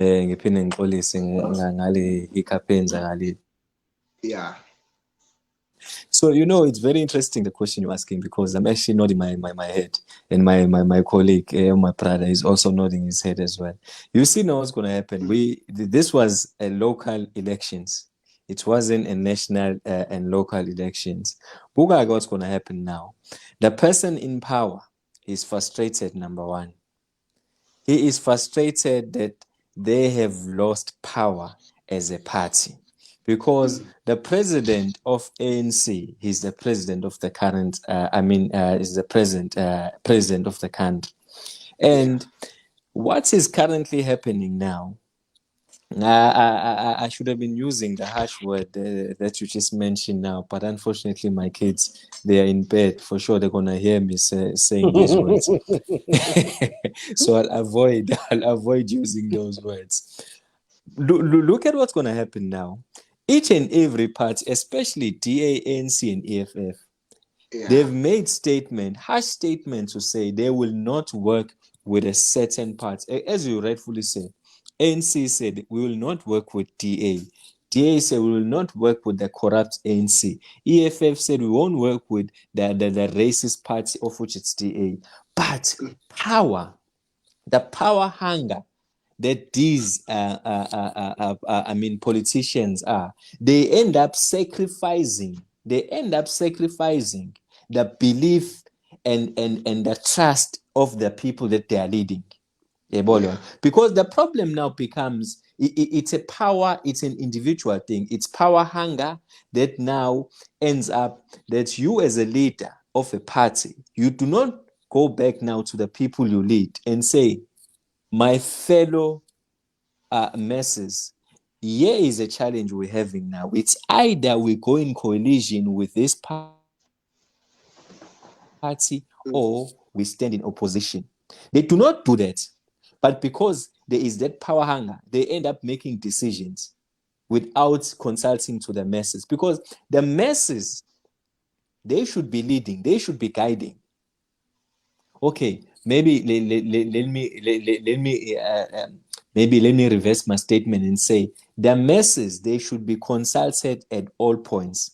Ngiphinde ngixolise ngale hiccup enzakalile. Yeah. So it's very interesting the question you're asking, because I'm actually nodding my head, and my colleague, my brother, is also nodding his head as well. You see now what's going to happen. This was a local elections. It wasn't a national and local elections. Buga, what's going to happen now? The person in power is frustrated, number one. He is frustrated that they have lost power as a party, because the president of ANC, he's the president of the current, is the president of the country. And what is currently happening now, I should have been using the harsh word that you just mentioned now, but unfortunately my kids, they are in bed. For sure they're going to hear me saying these words. So I'll avoid using those words. Look at what's going to happen now. Each and every party, especially DA, ANC, and EFF, they've made harsh statements to say they will not work with a certain party. As you rightfully said, ANC said we will not work with DA. DA said we will not work with the corrupt ANC. EFF said we won't work with the racist party of which it's DA. But power, the power hunger that these politicians are, they end up sacrificing the belief and the trust of the people that they are leading. Because the problem now becomes it's a power, it's an individual thing, it's power hunger that now ends up that you as a leader of a party, you do not go back now to the people you lead and say, my fellow masses, here is a challenge we're having now. It's either we go in coalition with this party or we stand in opposition. They do not do that. But because there is that power hunger, they end up making decisions without consulting to the masses. Because the masses, they should be leading, they should be guiding. Okay, maybe let me reverse my statement and say the masses, they should be consulted at all points.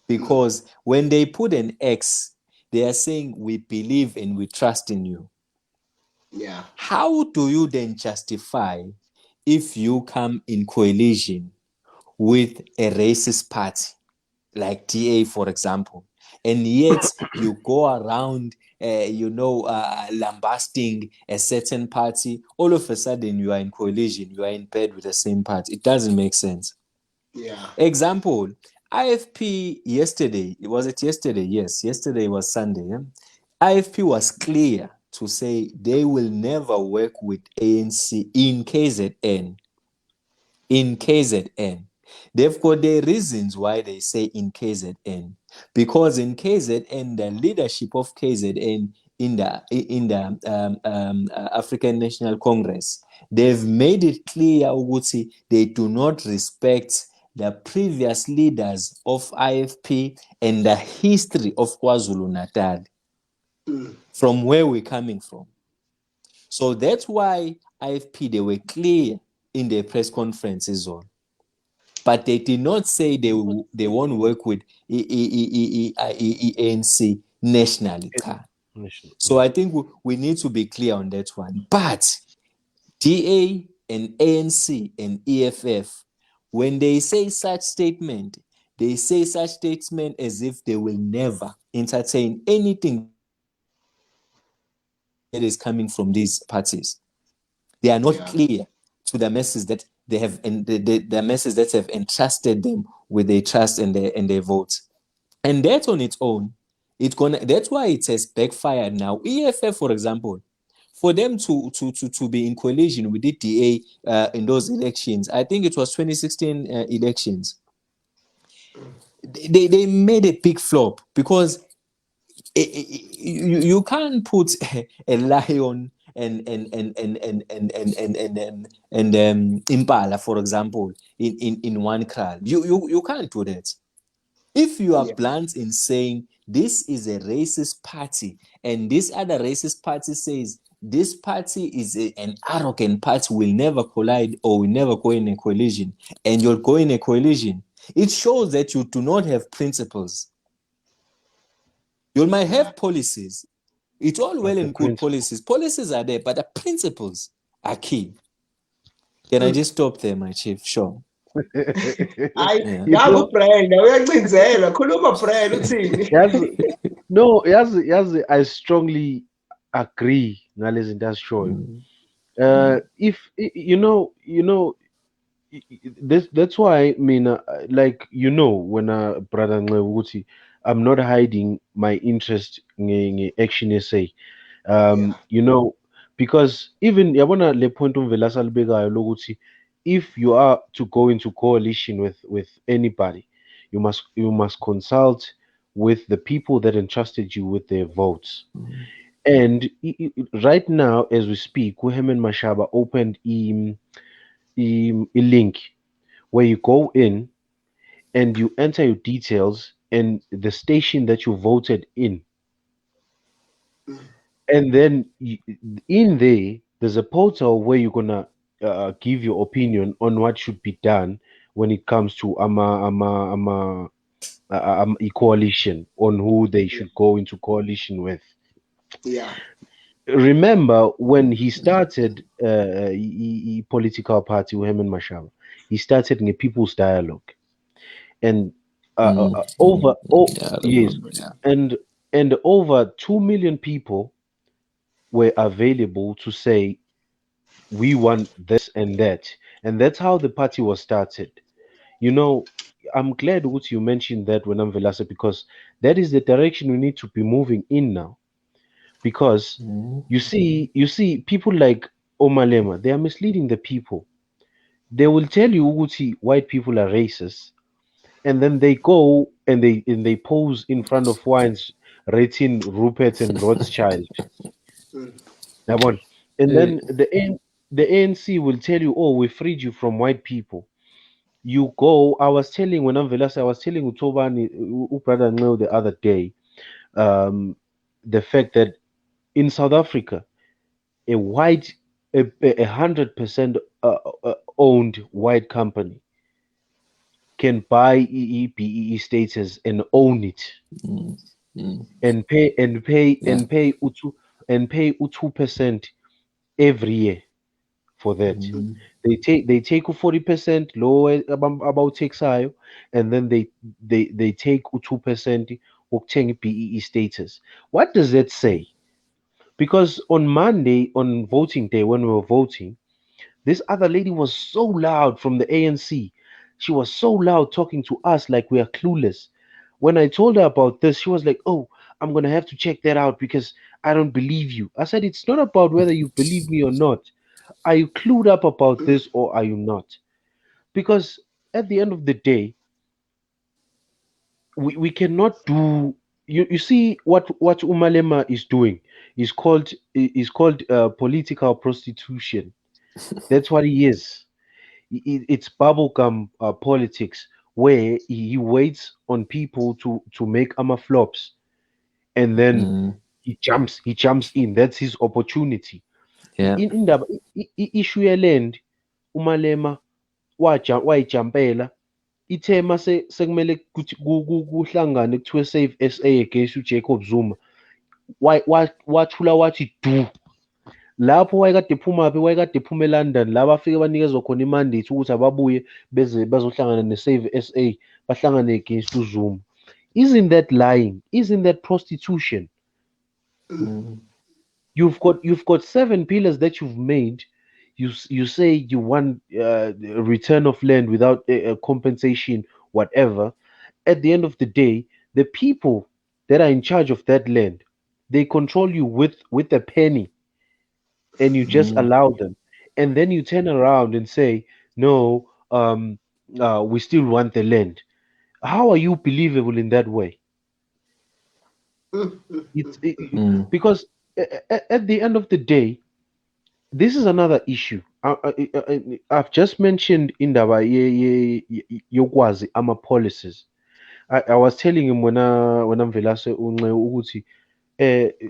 Because when they put an X, they are saying we believe and we trust in you. Yeah. How do you then justify if you come in coalition with a racist party like DA, for example, and yet you go around, lambasting a certain party? All of a sudden, you are in coalition, you are in bed with the same party. It doesn't make sense. Yeah. Example, IFP yesterday, was it yesterday? Yes, yesterday was Sunday. Yeah? IFP was clear to say they will never work with ANC in KZN. In KZN. They've got their reasons why they say in KZN. Because in KZN, the leadership of KZN in the African National Congress, they've made it clear, Uguti, they do not respect the previous leaders of IFP and the history of KwaZulu-Natal, from where we're coming from. So that's why IFP, they were clear in their press conferences on. But they did not say they won't work with ANC nationally. So I think we need to be clear on that one. But DA and ANC and EFF, when they say such statement, they say such statement as if they will never entertain anything that is coming from these parties. They are not clear to the masses that they have, and the masses that have entrusted them with their trust and their votes. And that on its own, that's why it has backfired now. EFF, for example, for them to be in coalition with the DA in those elections, I think it was 2016 elections, they made a big flop because you can't put a lion and impala, for example, in one crowd. You can't do that. If you are blunt in saying this is a racist party and this other racist party says this party is an arrogant party, will never collide or will never go in a coalition, and you'll go in a coalition, it shows that you do not have principles. You might have policies. It's all well and good policies. Policies are there, but the principles are key. Can I just stop there, my chief? Sure. No, I strongly agree ngalezi zinto azishoyo. If that's why I mean, when Brada Nxewu, I'm not hiding my interest in Action SA. Because even yabona le point umvela salibekayo lokuthi if you are to go into coalition with anybody, you must consult with the people that entrusted you with their votes. And right now, as we speak, Kuhemen Mashaba opened a link where you go in and you enter your details and the station that you voted in. And then in there's a portal where you're gonna give your opinion on what should be done when it comes to a coalition on who they should go into coalition with. Yeah. Remember when he started political party Uhemen Mashaba, he started in a people's dialogue, and over oh Yeah, I yes, remember. Yeah. and over 2 million people were available to say we want this and that, and that's how the party was started. You know, I'm glad what you mentioned that when I'm Velasa, because that is the direction we need to be moving in now. Because Mm, you see people like Omalema, they are misleading the people. They will tell you Uguti white people are racist, and then they go and they pose in front of wines rating Rupert and Rothschild. Mm, That one. And eh, then the ANC will tell you, oh, we freed you from white people. You go, I was telling when I'm Velas, I was telling Utobani Brada Nxewu the other day, um, the fact that in South Africa, a white, 100% owned white company can buy EEPEE status and own it mm, mm, and pay yeah. and pay 2% every year for that. Mm, They take 40% lower about taxayo, and then they take 2% ukuthenga BEE status. What does that say? Because on Monday, on voting day, when we were voting, this other lady was so loud from the ANC. She was so loud talking to us like we are clueless. When I told her about this, she was like, "Oh, I'm gonna have to check that out because I don't believe you." I said, "It's not about whether you believe me or not. Are you clued up about mm, this or are you not?" Because at the end of the day, we cannot do. You see what Umalema is doing is called political prostitution. That's what he is. It's bubblegum politics where he waits on people to make flops, and then mm, he jumps in. That's his opportunity. yeah. Indaba issue yeland Umalema wayijampela ithe mase sekumele kuthi kuhlangane kuthiwe save SA against uJacob Zuma, wathula wathi du. Lapho wayekade ephumaphi, wayekade ephuma eLondon la bafike banikezwa khona imandate ukuthi ababuye beze bazohlangana ne-Save SA, bahlangane against uZuma. Isn't that lying? Isn't that prostitution? mm, Mm, You've got 7 pillars that you've made. You say you want a return of land without a compensation, whatever. At the end of the day, the people that are in charge of that land, they control you with a penny, and you just mm, allow them, and then you turn around and say, no, we still want the land. How are you believable in that way? mm, mm, mm, Because at the end of the day, this is another issue. I've just mentioned indaba yokwazi ama policies. I was telling him when I'm Velase ukuthi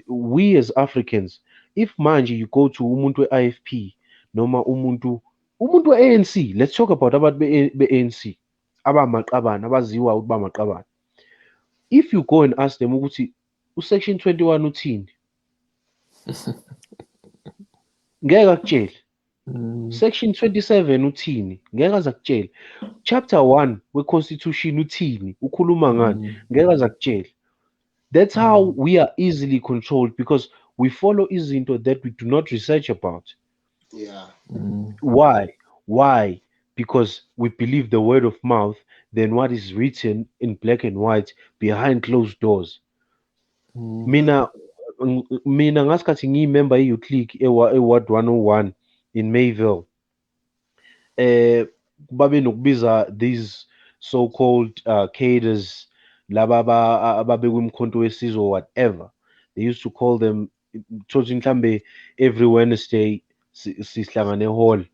we as Africans, if manje you go to umuntu we-IFP noma umuntu we-ANC, let's talk about abantu be-ANC abamaqabane abaziwa ukuthi bamaqabane. If you go and ask them ukuthi usection 21 uthini, ngeke akutshele. mm, Section 27 uthini, ngeke aze akutshele. Chapter 1 we-constitution uthini, ukhuluma ngani, mm, ngeke aze akutshele. That's how mm, we are easily controlled, because we follow izinto that we do not research about. yeah. mm, Why? Why? Because we believe the word of mouth than what is written in black and white behind closed doors. mm, Mina mina ngasikhathi ngiyimember ye-youth league eward 101 in Mayville, babe nokubiza these so-called cadres, laba ababekwimkhonto wesizwe or whatever. They used to call them, thothi mhlambe every Wednesday sihlangane hall.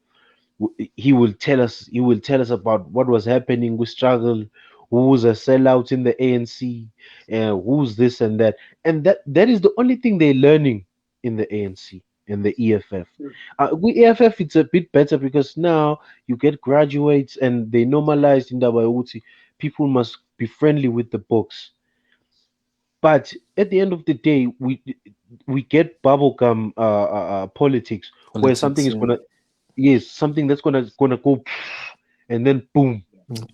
He will tell us about what was happening with struggle, who was a sellout in the ANC, who's this and that. And that is the only thing they're learning in the ANC. and the EFF. With EFF, it's a bit better because now you get graduates and they normalized in the people must be friendly with the books. But at the end of the day, we get bubblegum politics where something Politics, is yeah. gonna yes something that's gonna go and then boom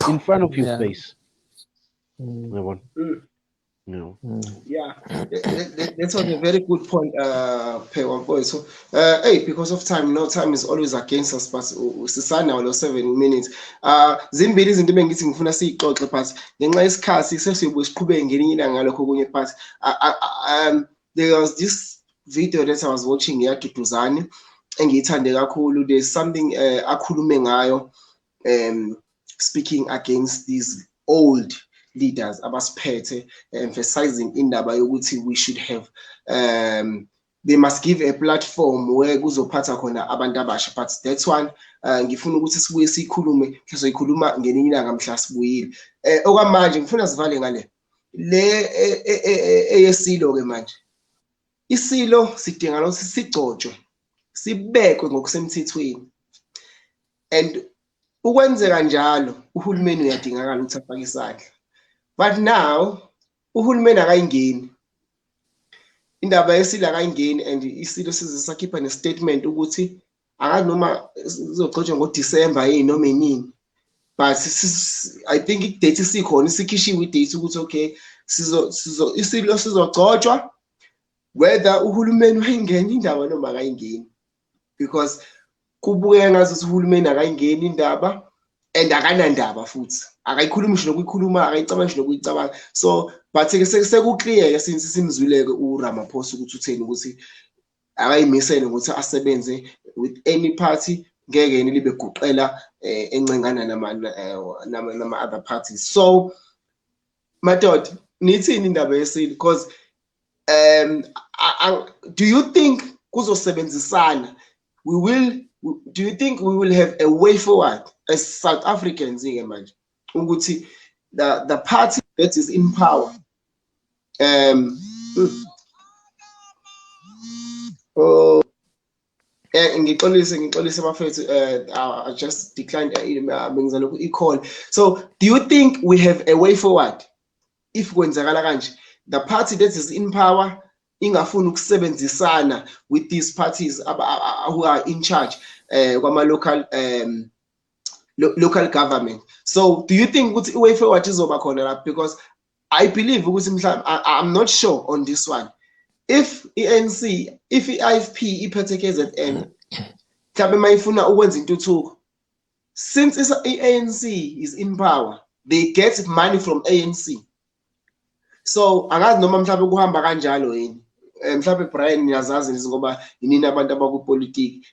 in front of your Yeah. face. Mm. I want Mm. no. Yeah, that was a very good point, One Boy. So, hey, because of time, time is always against us, but sisana or 7 minutes. Zimbili izinto bengithi ngifuna siyixoxe but ngenxa yesikhathi sesiyobe siqhubeke ngelinye ilanga ngalokho okunye but there was this video that I was watching yaduduzane engiyithande kakhulu. There's something akhulume ngayo speaking against these old leaders abasiphethe, emphasizing indaba yokuthi we should have they must give a platform where kuzophatha khona abantu abasha, but that's one ngifuna ukuthi sibuye sikhulume sizoyikhuluma ngelinye ilanga mhla sibuyile. Okwamanje ngifuna sivale ngale eyesilo ke manje. Isilo sidinga ukuthi sigcotshwe sibekwe ngokusemthethweni, and ukwenzeka njalo uhulumeni uyadingakala ukuthi afake isandla. But now uhulumeni akayingeni, indaba yesilo akayingeni, and isilo sisakhipha nestatement ukuthi akazi noma sizogcotshwa ngoDisemba yini noma inini, but I think idate isikhona isikhishiwe idate ukuthi okay isilo sizogcotshwa whether uhulumeni uyingeni indaba noma akayingeni, because kubukeka ngathi uhulumeni akayingeni indaba and akanandaba futhi akayikhulumi ngisho nokuyikhuluma akayicabanga ngisho nokuyicabanga. So but sekuclear since simzwileke uRamaphosa ukuthi utheni ukuthi akayimisele ukuthi asebenze with any party, ngeke yena libe guqela encengana nama other parties. So madoda nithini indaba yesilo, because do you think kuzosebenzisana do you think we will have a way forward as South Africans ke manje ukuthi the party that is in power ngixolise bafethu, I just declined bengizana i-call. So do you think we have a way forward if kwenzakala kanje, the party that is in power ingafuni ukusebenzisana with these parties who are in charge kwama local government? So do you think ukuthi way forward izoba khona lapho? Because I believe ukuthi mhlawumbe I'm not sure on this one, if ANC if i-IFP iphethe KZN mhlawumbe mayifuna ukwenza intuthuko, since i-ANC is in power, they get money from ANC. So angazi noma mhlawumbe kuhamba kanjalo yini, mhlawumbe Brian niyazazi ngoba yini abantu abakupolitiki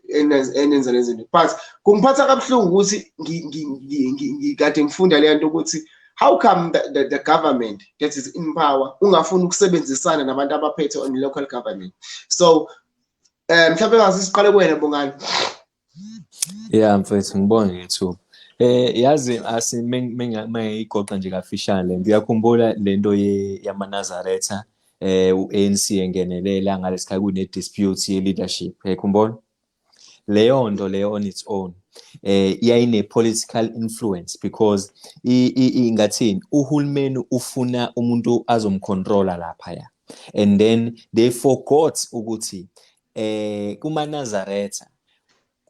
enenza lezinto, but kungiphatha kabuhlungu ukuthi ngikade ngifunda le nto ukuthi how come the government that is in power ungafuni ukusebenzisana nabantu abaphethe on local government? So mhlawumbe ngasiqale kuwena Bongani. Yeah, mfethu ngibona ngethuba. Yazi mengiyigoqa nje kafishane, ngiyakhumbula lento yamaNazaretha u-ANC engenelela ngalesikhathi kune-dispute ye-leadership, uyayikhumbula? Leyo nto leyo on its own yayine-political influence because ingathini uhulumeni ufuna umuntu azomcontrola laphaya, and then they forgot ukuthi kumaNazaretha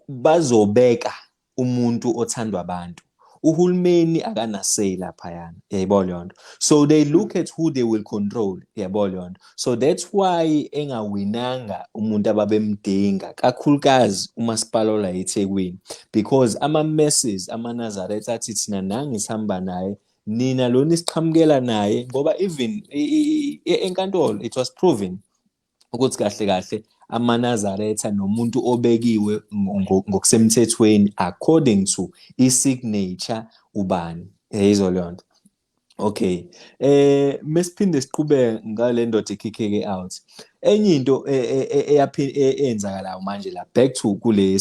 bazobeka umuntu othandwa abantu, uhulumeni akana say laphayana, yayibona leyo nto. So they look at who they will control, yayibona leyo nto. So that's why engawinanga umuntu ababemdinga kakhulukazi umasipala ola eThekwini, because ama-messes amaNazaretha athi thina nangi sihamba naye, nina lona isiqhamukela naye, ngoba even enkantolo it was proven ukuthi kahle kahle amaNazaretha nomuntu obekiwe ngokusemthethweni according to i-signature ubani, yizo leyo nto. Okay, mesiphinde siqhubeke ngale ndoda ekhikheke out, enye into eyenzakalayo manje la back to kule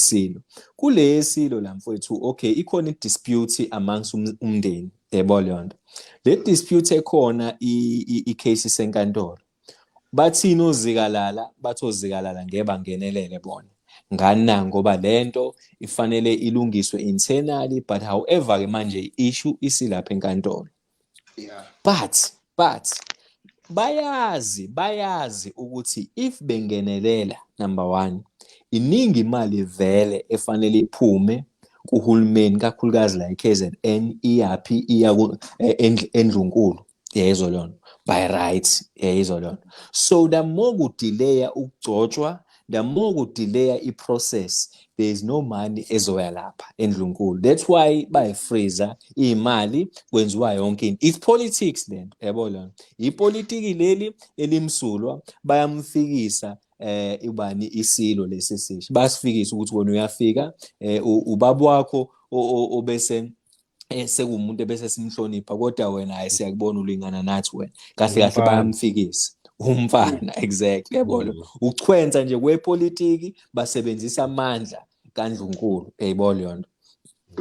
yesilo la mfowethu. Okay, ikhona i-dispute amongst umndeni, yebo leyo nto. Le dispute ekhona i-case senkantolo, bathini ozikalala bathi ozikalala ngeke bangenelele bona ngani ngoba lento ifanele ilungiswe internally but however ke manje issue isilapha enkantolo but bayazi ukuthi if bengenelela number 1 iningi imali vele efanele iphume kuhulumeni kakhulukazi la KZN iyaphi iya endlunkulu yezwa lona by rights yezwa lona so the more kudelaya ukugcotshwa the more kudelaya iprocess there is no money ezoya lapha endlunkulu that's why bayifreezer imali kwenziwa yonke into it's politics then yabo lona ipolitiki leli elimsulwa bayamfikisa ibani isilo lesisisho basifikisa ukuthi wena uyafika ubaba wakho obese sekumuntu ebese simhlonipha kodwa wena hayi siyakubona ulingana nathi wena kahle bayamfikisa umfana exactly yabona ukuchwenza nje kwepolitiki basebenzisa amandla kaNdlunkulu yayibona yonto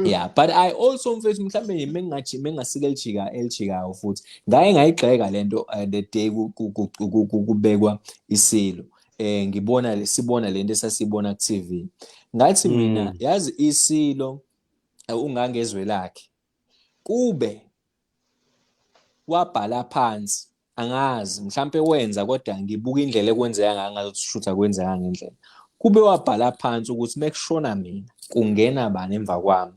yeah but I also mfethu mhlambe mengasike elijikayo futhi ngaye ngayigxeka lento the day kubekwa isilo sibona lento esasibona ku TV ngathi mina yazi isilo ungangezwe lakhe kube wabhala phansi angazi mhlambe wenza kodwa ngibuka indlela ekwenzeka ngathi shutha kwenzeka ngendlela kube wabhala phansi ukuthi mekushona mina kungena bani emva kwami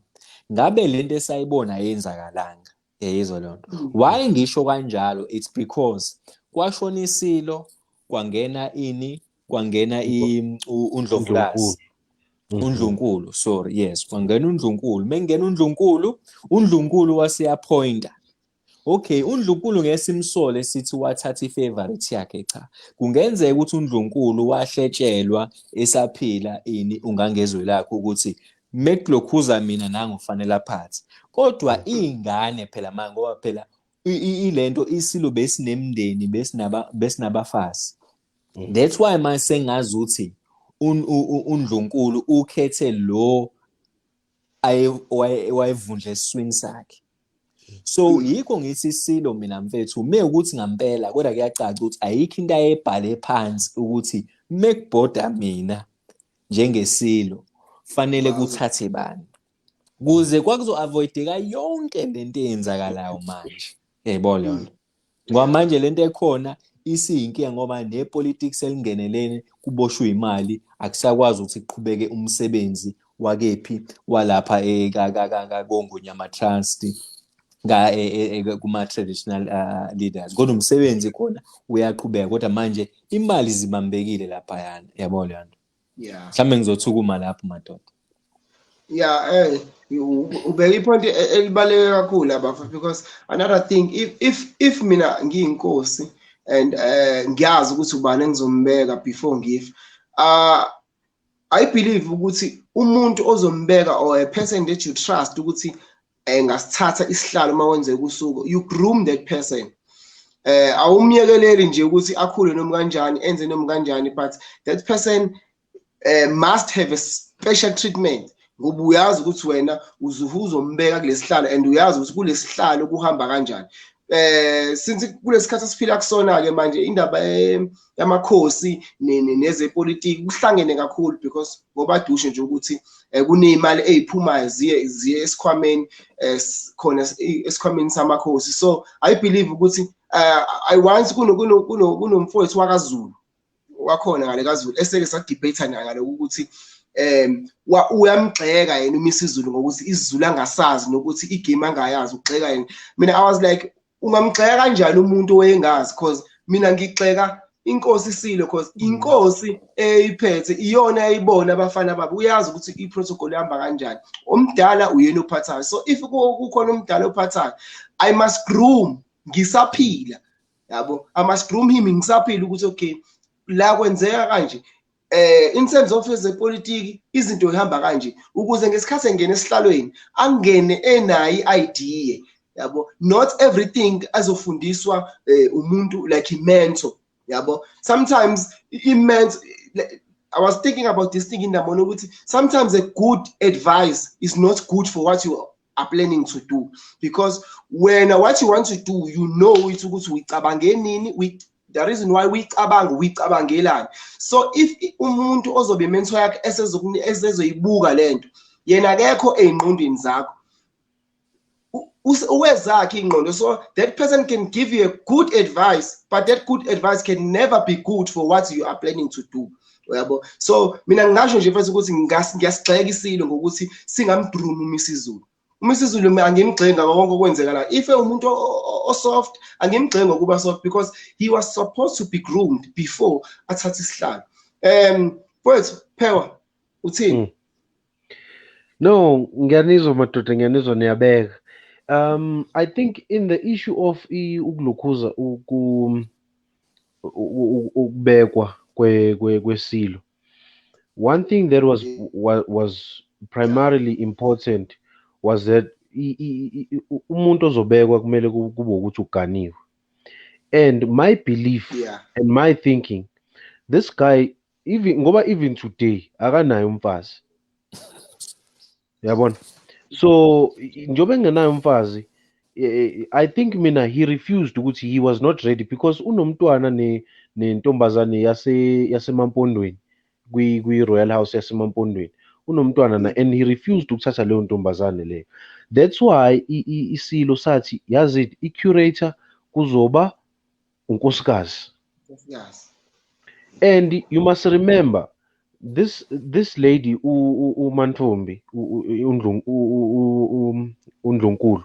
ngabe lento esayibona yenzakalanga yezwa lonto why ngisho kanjalo it's because kwashona isilo kwangena undlovukazi uNdlunkulu sorry yes kwangena uNdlunkulu mengena uNdlunkulu wasiappointa okay uNdlunkulu ngesimsole sithi wathatha ifavorite yakhe cha kungenzeka ukuthi uNdlunkulu wahletshelwa esaphila ungangezwe lakho ukuthi mekulokhuza mina nangofanele aphathe kodwa ingane phela manje ngoba phela ilento isilo besinemndeni besinabafazi that's why mase ngazi ukuthi uNdlunkulu ukhethe lo wayevundla eswini sakhe so yikho ngithi isilo mina mfethu ukuthi ngampela kodwa kuyacaca ukuthi ayikho into ayebhale phansi ukuthi mekubhoda mina njengesilo fanele kuthathe bani kuze kwakuzo-avoideka yonke lento eyenzakalayo manje yayibona yonto ngoba manje lento ekhona isiyinkinga ngoba nepolitics elingenelene kuboshwe imali akusakwazi ukuthi kuqhubeke umsebenzi wakephi walapha koNgonyama Trust kuma traditional leaders kodwa umsebenzi khona uyaqhubeka kodwa manje imali zibambekile lapha yana yabona yanto mhlawumbe ngizothukuma lapho madoda ubeka ipoint elibaleke kakhulu abafa because another thing if mina ngiyinkosi and ngiyazi ukuthi ubani engizombeka before ngife I believe ukuthi umuntu ozombeka or a person that you trust ukuthi ngasithatha isihlalo makwenzeka usuku you groom that person awumyekeleli nje ukuthi akhule noma kanjani enze noma kanjani but that person must have a special treatment ngoba uyazi ukuthi wena uzombeka kulesihlalo and uyazi ukuthi kulesihlalo kuhamba kanjani since kulesikhathi siphila kusona ke manje indaba yamakhosi nezepolitiki kuhlangene kakhulu because ngoba dushe nje ukuthi kunemali eziphumayo ziye esikhwameni khona esikhwameni samakhosi so I believe ukuthi I once kunomfowethu wakaZulu wakhona ngale kaZulu eseke sadebate ngalo ukuthi uyamgxeka yena uMisizulu ngokuthi isiZulu angasazi nokuthi igame angayazi ugxeka yena mina I was like ungamgxeka kanjani umuntu oyengazi because mina ngigxeka inkosi isilo because inkosi eyiphethe iyona ayibona abafana babo uyazi ukuthi iprotocol ihamba kanjani omdala uyena ophathayo so if kukhona umdala ophathayo I must groom ngisaphila yabo I must groom him ngisaphila ukuthi okay la kwenzeka kanje in terms of ezepolitiki izinto ihamba kanje ukuze ngesikhathi engene esihlalweni angene enayi idea yabo not everything azofundiswa umuntu like mentor yabo sometimes I was thinking about this thing in the morning ukuthi sometimes a good advice is not good for what you are planning to do because when what you want to do you know it ukuthi uyicabange nini the reason why uyicabangelani. So if umuntu ozobe mentor yakhe esezoyibuka lento yena akekho ey'ngqondweni zakho uwezakhe ingqondo, so that person can give you a good advice, but that good advice can never be good for what you are planning to do. Yabo, so mina ngingasho nje mfethu ukuthi ngiyasigxeka isilo ngokuthi singamdruma uMisizulu. uMisizulu angimgxeki ngakho konke okwenzekala. If umuntu soft angimgxeki ngokuba soft, because he was supposed to be groomed before athathe isihlalo. Mfethu Phewa uthini? No, ngiyanizwa madoda, ngiyanizwa niyabeka. I think in the issue of ukulukhuza ukubekwa kwesilo, one thing that was primarily important was that umuntu ozobekwa kumele kube ukuthi uganiwe. And my belief and my thinking, this guy even today akanayo umfazi. Yabona. So njobe engenayo umfazi, I think mina he refused ukuthi he was not ready, because unomntwana nentombazane yasemampondweni kwi Royal House yasemampondweni unomntwana and he refused ukuthatha leyo ntombazane leyo. That's why isilo sathi yazi i-curator kuzoba unkosikazi. And you must remember this lady uMantombi uNdlunkulu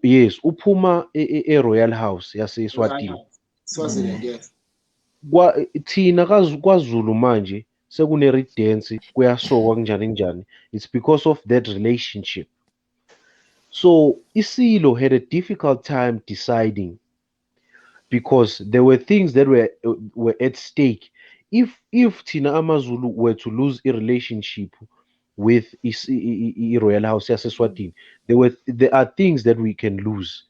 yes uphuma eRoyal House yaseSwatini. Thina kwaZulu manje sekune redance kuyasokwa kunjani. It's because of that relationship. So isilo had a difficult time deciding, because there were things that were at stake. If Tina Amazulu were to lose a relationship with Royal House Eswatini, there are things that we can lose.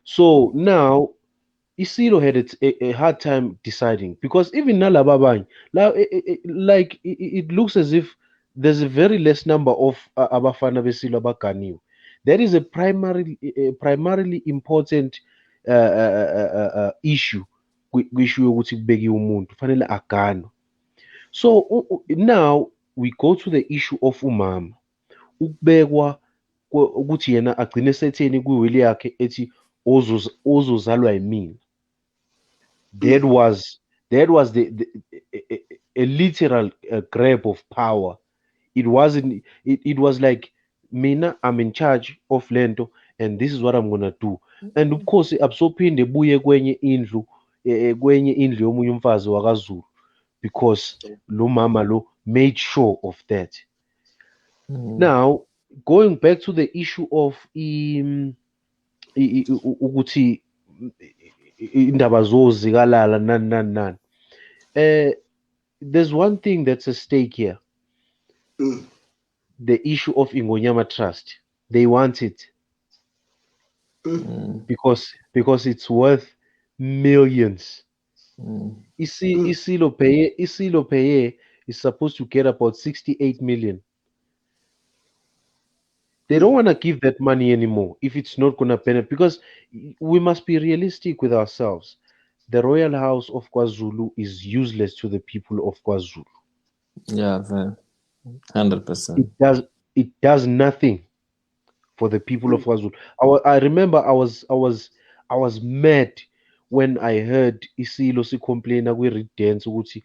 So now Isilo had a hard time deciding, because even Nalababang, like it looks as if there's a very less number of Abafana Besilo Abakaniu. That is a primarily important issue. So now we go to the issue of umama ukubekwa ukuthi yena agcine setheni kwiwili yakhe ethi ozozalwa yimina. That was a literal grab of power. It wasn't. It was like, mina, I'm in charge of lento, and this is what I'm gonna do. And of course, absophinde buye kwenye indlu yomunye umfazi wakaZulu, because lo mama lo made sure of that. Now, going back to the issue of ukuthi indaba zozikalala nani. There's one thing that's at stake here. The issue of Ingonyama Trust. They want it because it's worth millions. Isilo Peye is supposed to get about 68 million. They don't want to give that money anymore if it's not going to benefit, because we must be realistic with ourselves. The Royal House of KwaZulu is useless to the people of KwaZulu. Yeah, 100%. It does nothing for the people of KwaZulu. I remember I was mad when I heard Isilo complain kwi dance ukuthi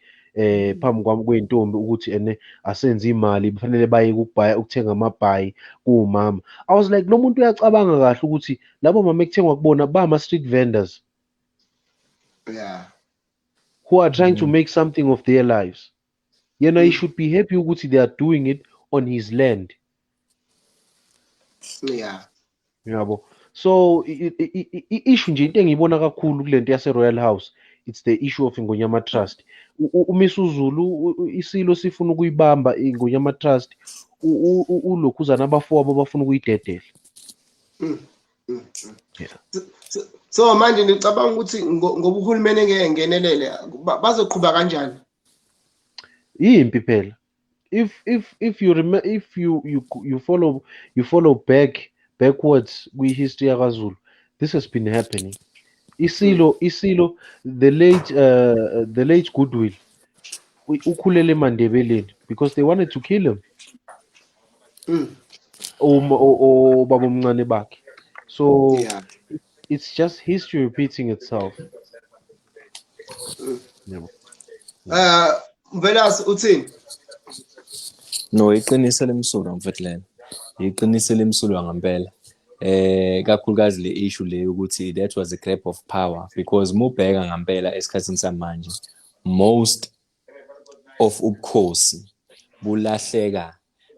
phambi kwami kweyintombi ukuthi ene asenze imali kufanele baye ukuthenga amabhayi kuwumama. I was like, lo muntu uyacabanga kahle ukuthi labo mama ekuthengwa kubona ba street vendors who are trying to make something of their lives. He should be happy ukuthi they are doing it on his land. So issue nje into engiyibona kakhulu kulento yase Royal House, it's the issue of Ingonyama Trust. uMisuzulu Isilo sifuna ukuyibamba Ingonyama Trust, ulokhuzana abafowabo bafuna ukuyidedela. So manje ngicabanga ukuthi ngoba uhulumeni ngeke ngenelele bazoqhubha kanjani? Yimpi phela. If you remember, if you follow backwards kwi history yakwaZulu, this has been happening. Isilo, the late Goodwill, ukhulele eMandebeleni because they wanted to kill him. Baba omncane bakhe. So Yeah. it's just history repeating itself. Yebo. Velas uthini? No, iqiniso lemsulwa mfethu lena. Iqiniso lemsulwa ngempela. Kakhulukazi le issue le ukuthi that was a grab of power because mubheka ngempela esikhathini samanje most of ubukhosi bulahleka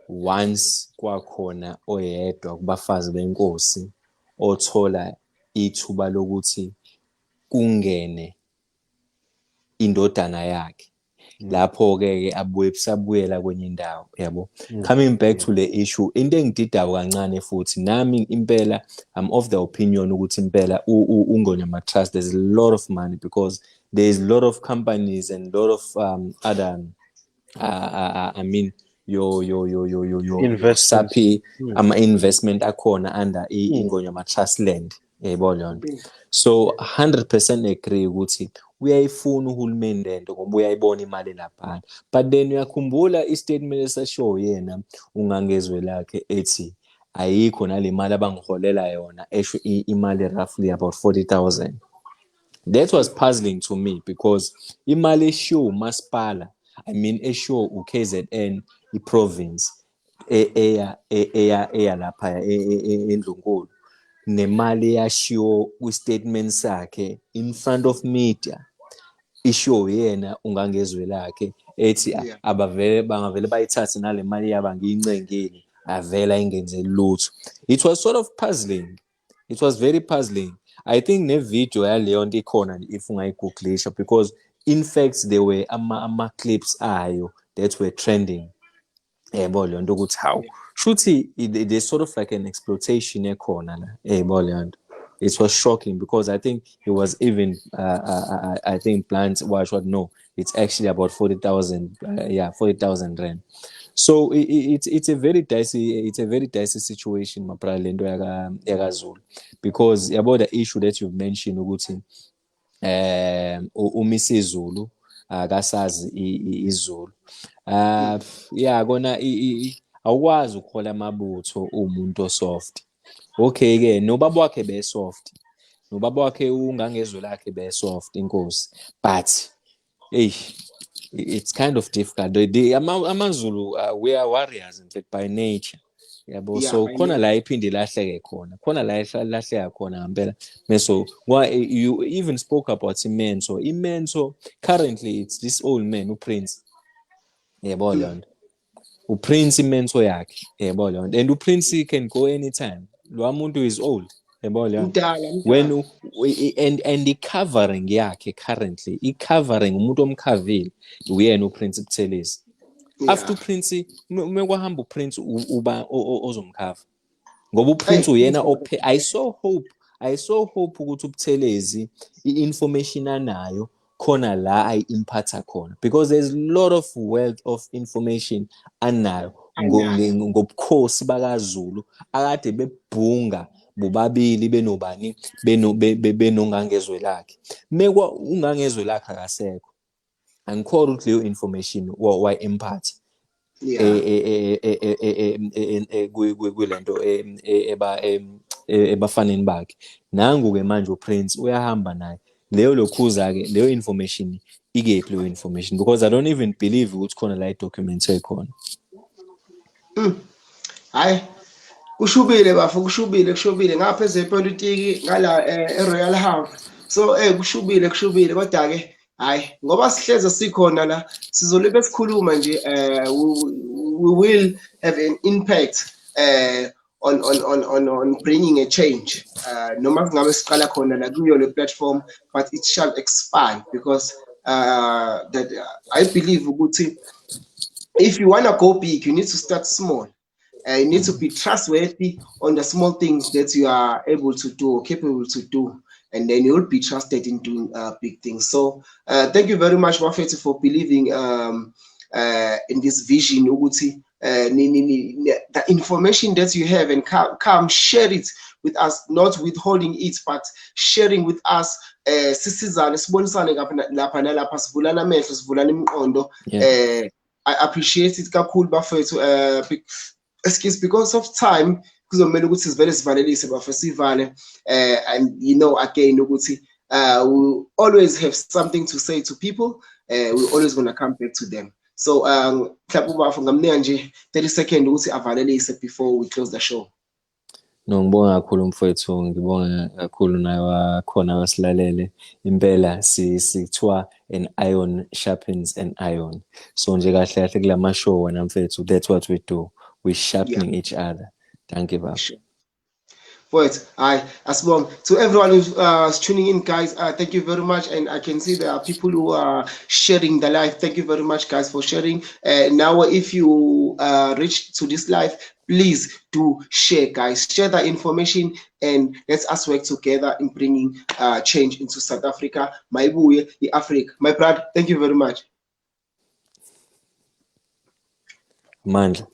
once kwakhona oyedwa kubafazi benkosi othola ithuba lokuthi kungene indodana yakhe. Lapho-ke sabuyela kwenye indawo yabo. Coming back to the issue, into engididayo kancane futhi nami impela I'm of the opinion ukuthi impela ungonyama trust there's a lot of money because there's a lot of companies and a lot of other I mean your Investments. sapi investment akhona under ingonyama trust land yebo leyo nto. So 100% agree ukuthi uyayifuna uhulumeni lento ngoba uyayibona imali laphana, but then uyakhumbula istatement esashow yena ungangezwe lakhe ethi ayikho nale mali abangiholela yona esho imali roughly about 40,000. That was puzzling to me because imali eshow masipala, I mean eshow uKZN iprovince eya lapha eNdlunkulu nemali yashiwo kwistatement sakhe in front of media ishow yena ungangezwe lakhe ethi bangavele bayithathe nale mali yaba ngiyincengeni avela ingenze lutho. It was sort of puzzling. It was very puzzling. I think ne video yaleyo nto ikhona if ungayigooglish because in fact there were ama clips ayo that were trending. Yebo leyo nto ukuthi how shuthi there's sort of like an exploitation ekhona la yebo leyo nto. It was shocking because I think he was even I think blunt what no, it's actually about 40,000 40,000 rand. So it's a very dicey situation mapra lento yakaZulu because about the issue that you've mentioned ukuthi umisi Zulu akasazi izulu. Yeah, kona awukwazi ukuhola amabutho umuntu osoft. Okay ke nobaba wakhe be soft. Nobaba wakhe ungangezwe lakhe be soft inkosi. But hey, it's kind of difficult. AmaZulu we are warriors in fact by nature. Yabo so khona la iphinde lahleke khona. Khona la lahleka khona ngempela. So why you even spoke about imenso. Imenso currently it's this old man uPrince. Yabo leyo nto. UPrince imenso yakhe. Yabo leyo nto. And uPrince can go anytime. Lo muntu is old. Yabo leyo nto. When and the covering yakhe currently i-covering umuntu omkhavile uyena uPrince Buthelezi. After uPrince mekwahamba uPrince uba ozomkhava ngoba uPrince uyena I saw hope ukuthi uButhelezi i-information anayo khona la ayi-impacta khona because there's a lot of wealth of information anayo ngobukhosi bakaZulu akade bebhunga bobabili benobani benongangezwe lakhe mekwa ungangezwe lakhe akasekho angikholwa ukuthi leyo information wa-impacta kwilento ebafaneni bakhe nangu-ke manje uPrince uyahamba naye leyo lokhuza-ke leyo information ikephi leyo information because I don't even believe ukuthi khona la i-document ekhona. Hayi kushubile bafu kushubile ngapha ezepolitiki ngala eRoyal House so kushubile kodwa ke hayi ngoba sihleze sikhona la sizolibe sikhuluma nje we will have an impact on bringing a change noma kungabe siqala khona la kuyo le platform but it shall expand because that I believe ukuthi if you want to go big you need to start small. You need to be trustworthy on the small things that you are able to do or capable to do, and then you will be trusted in doing big things. So thank you very much, Wafeti, for believing in this vision. The information that you have and come share it with us, not withholding it, but sharing with us. Sisizane sibonisane lapha nalapha, sivulana amehlo, sivulana imiqondo. I appreciate it kakhulu bafethu, because of time kuzomela ukuthi sivele sivalelise bafethu, sivale, and again ukuthi we always have something to say to people. We're always going to come back to them. So mhlawumbe ubafo ngamnika nje 30 seconds ukuthi avalelise before we close the show. No, ngibonga kakhulu mfowethu, ngibonga kakhulu naye wakhona wasilalele. Impela sithiwa an iron sharpens an iron. So nje kahle kahle kulama show wena mfowethu, that's what we do. We sharpening each other. Thank you, baba. Sure. To everyone who's tuning in, guys, thank you very much. And I can see there are people who are sharing the live. Thank you very much, guys, for sharing. Now, if you reach to this live, please do share, guys. Share the information and let's us work together in bringing change into South Africa. My boy, the Africa. My brother, thank you very much. Mandla.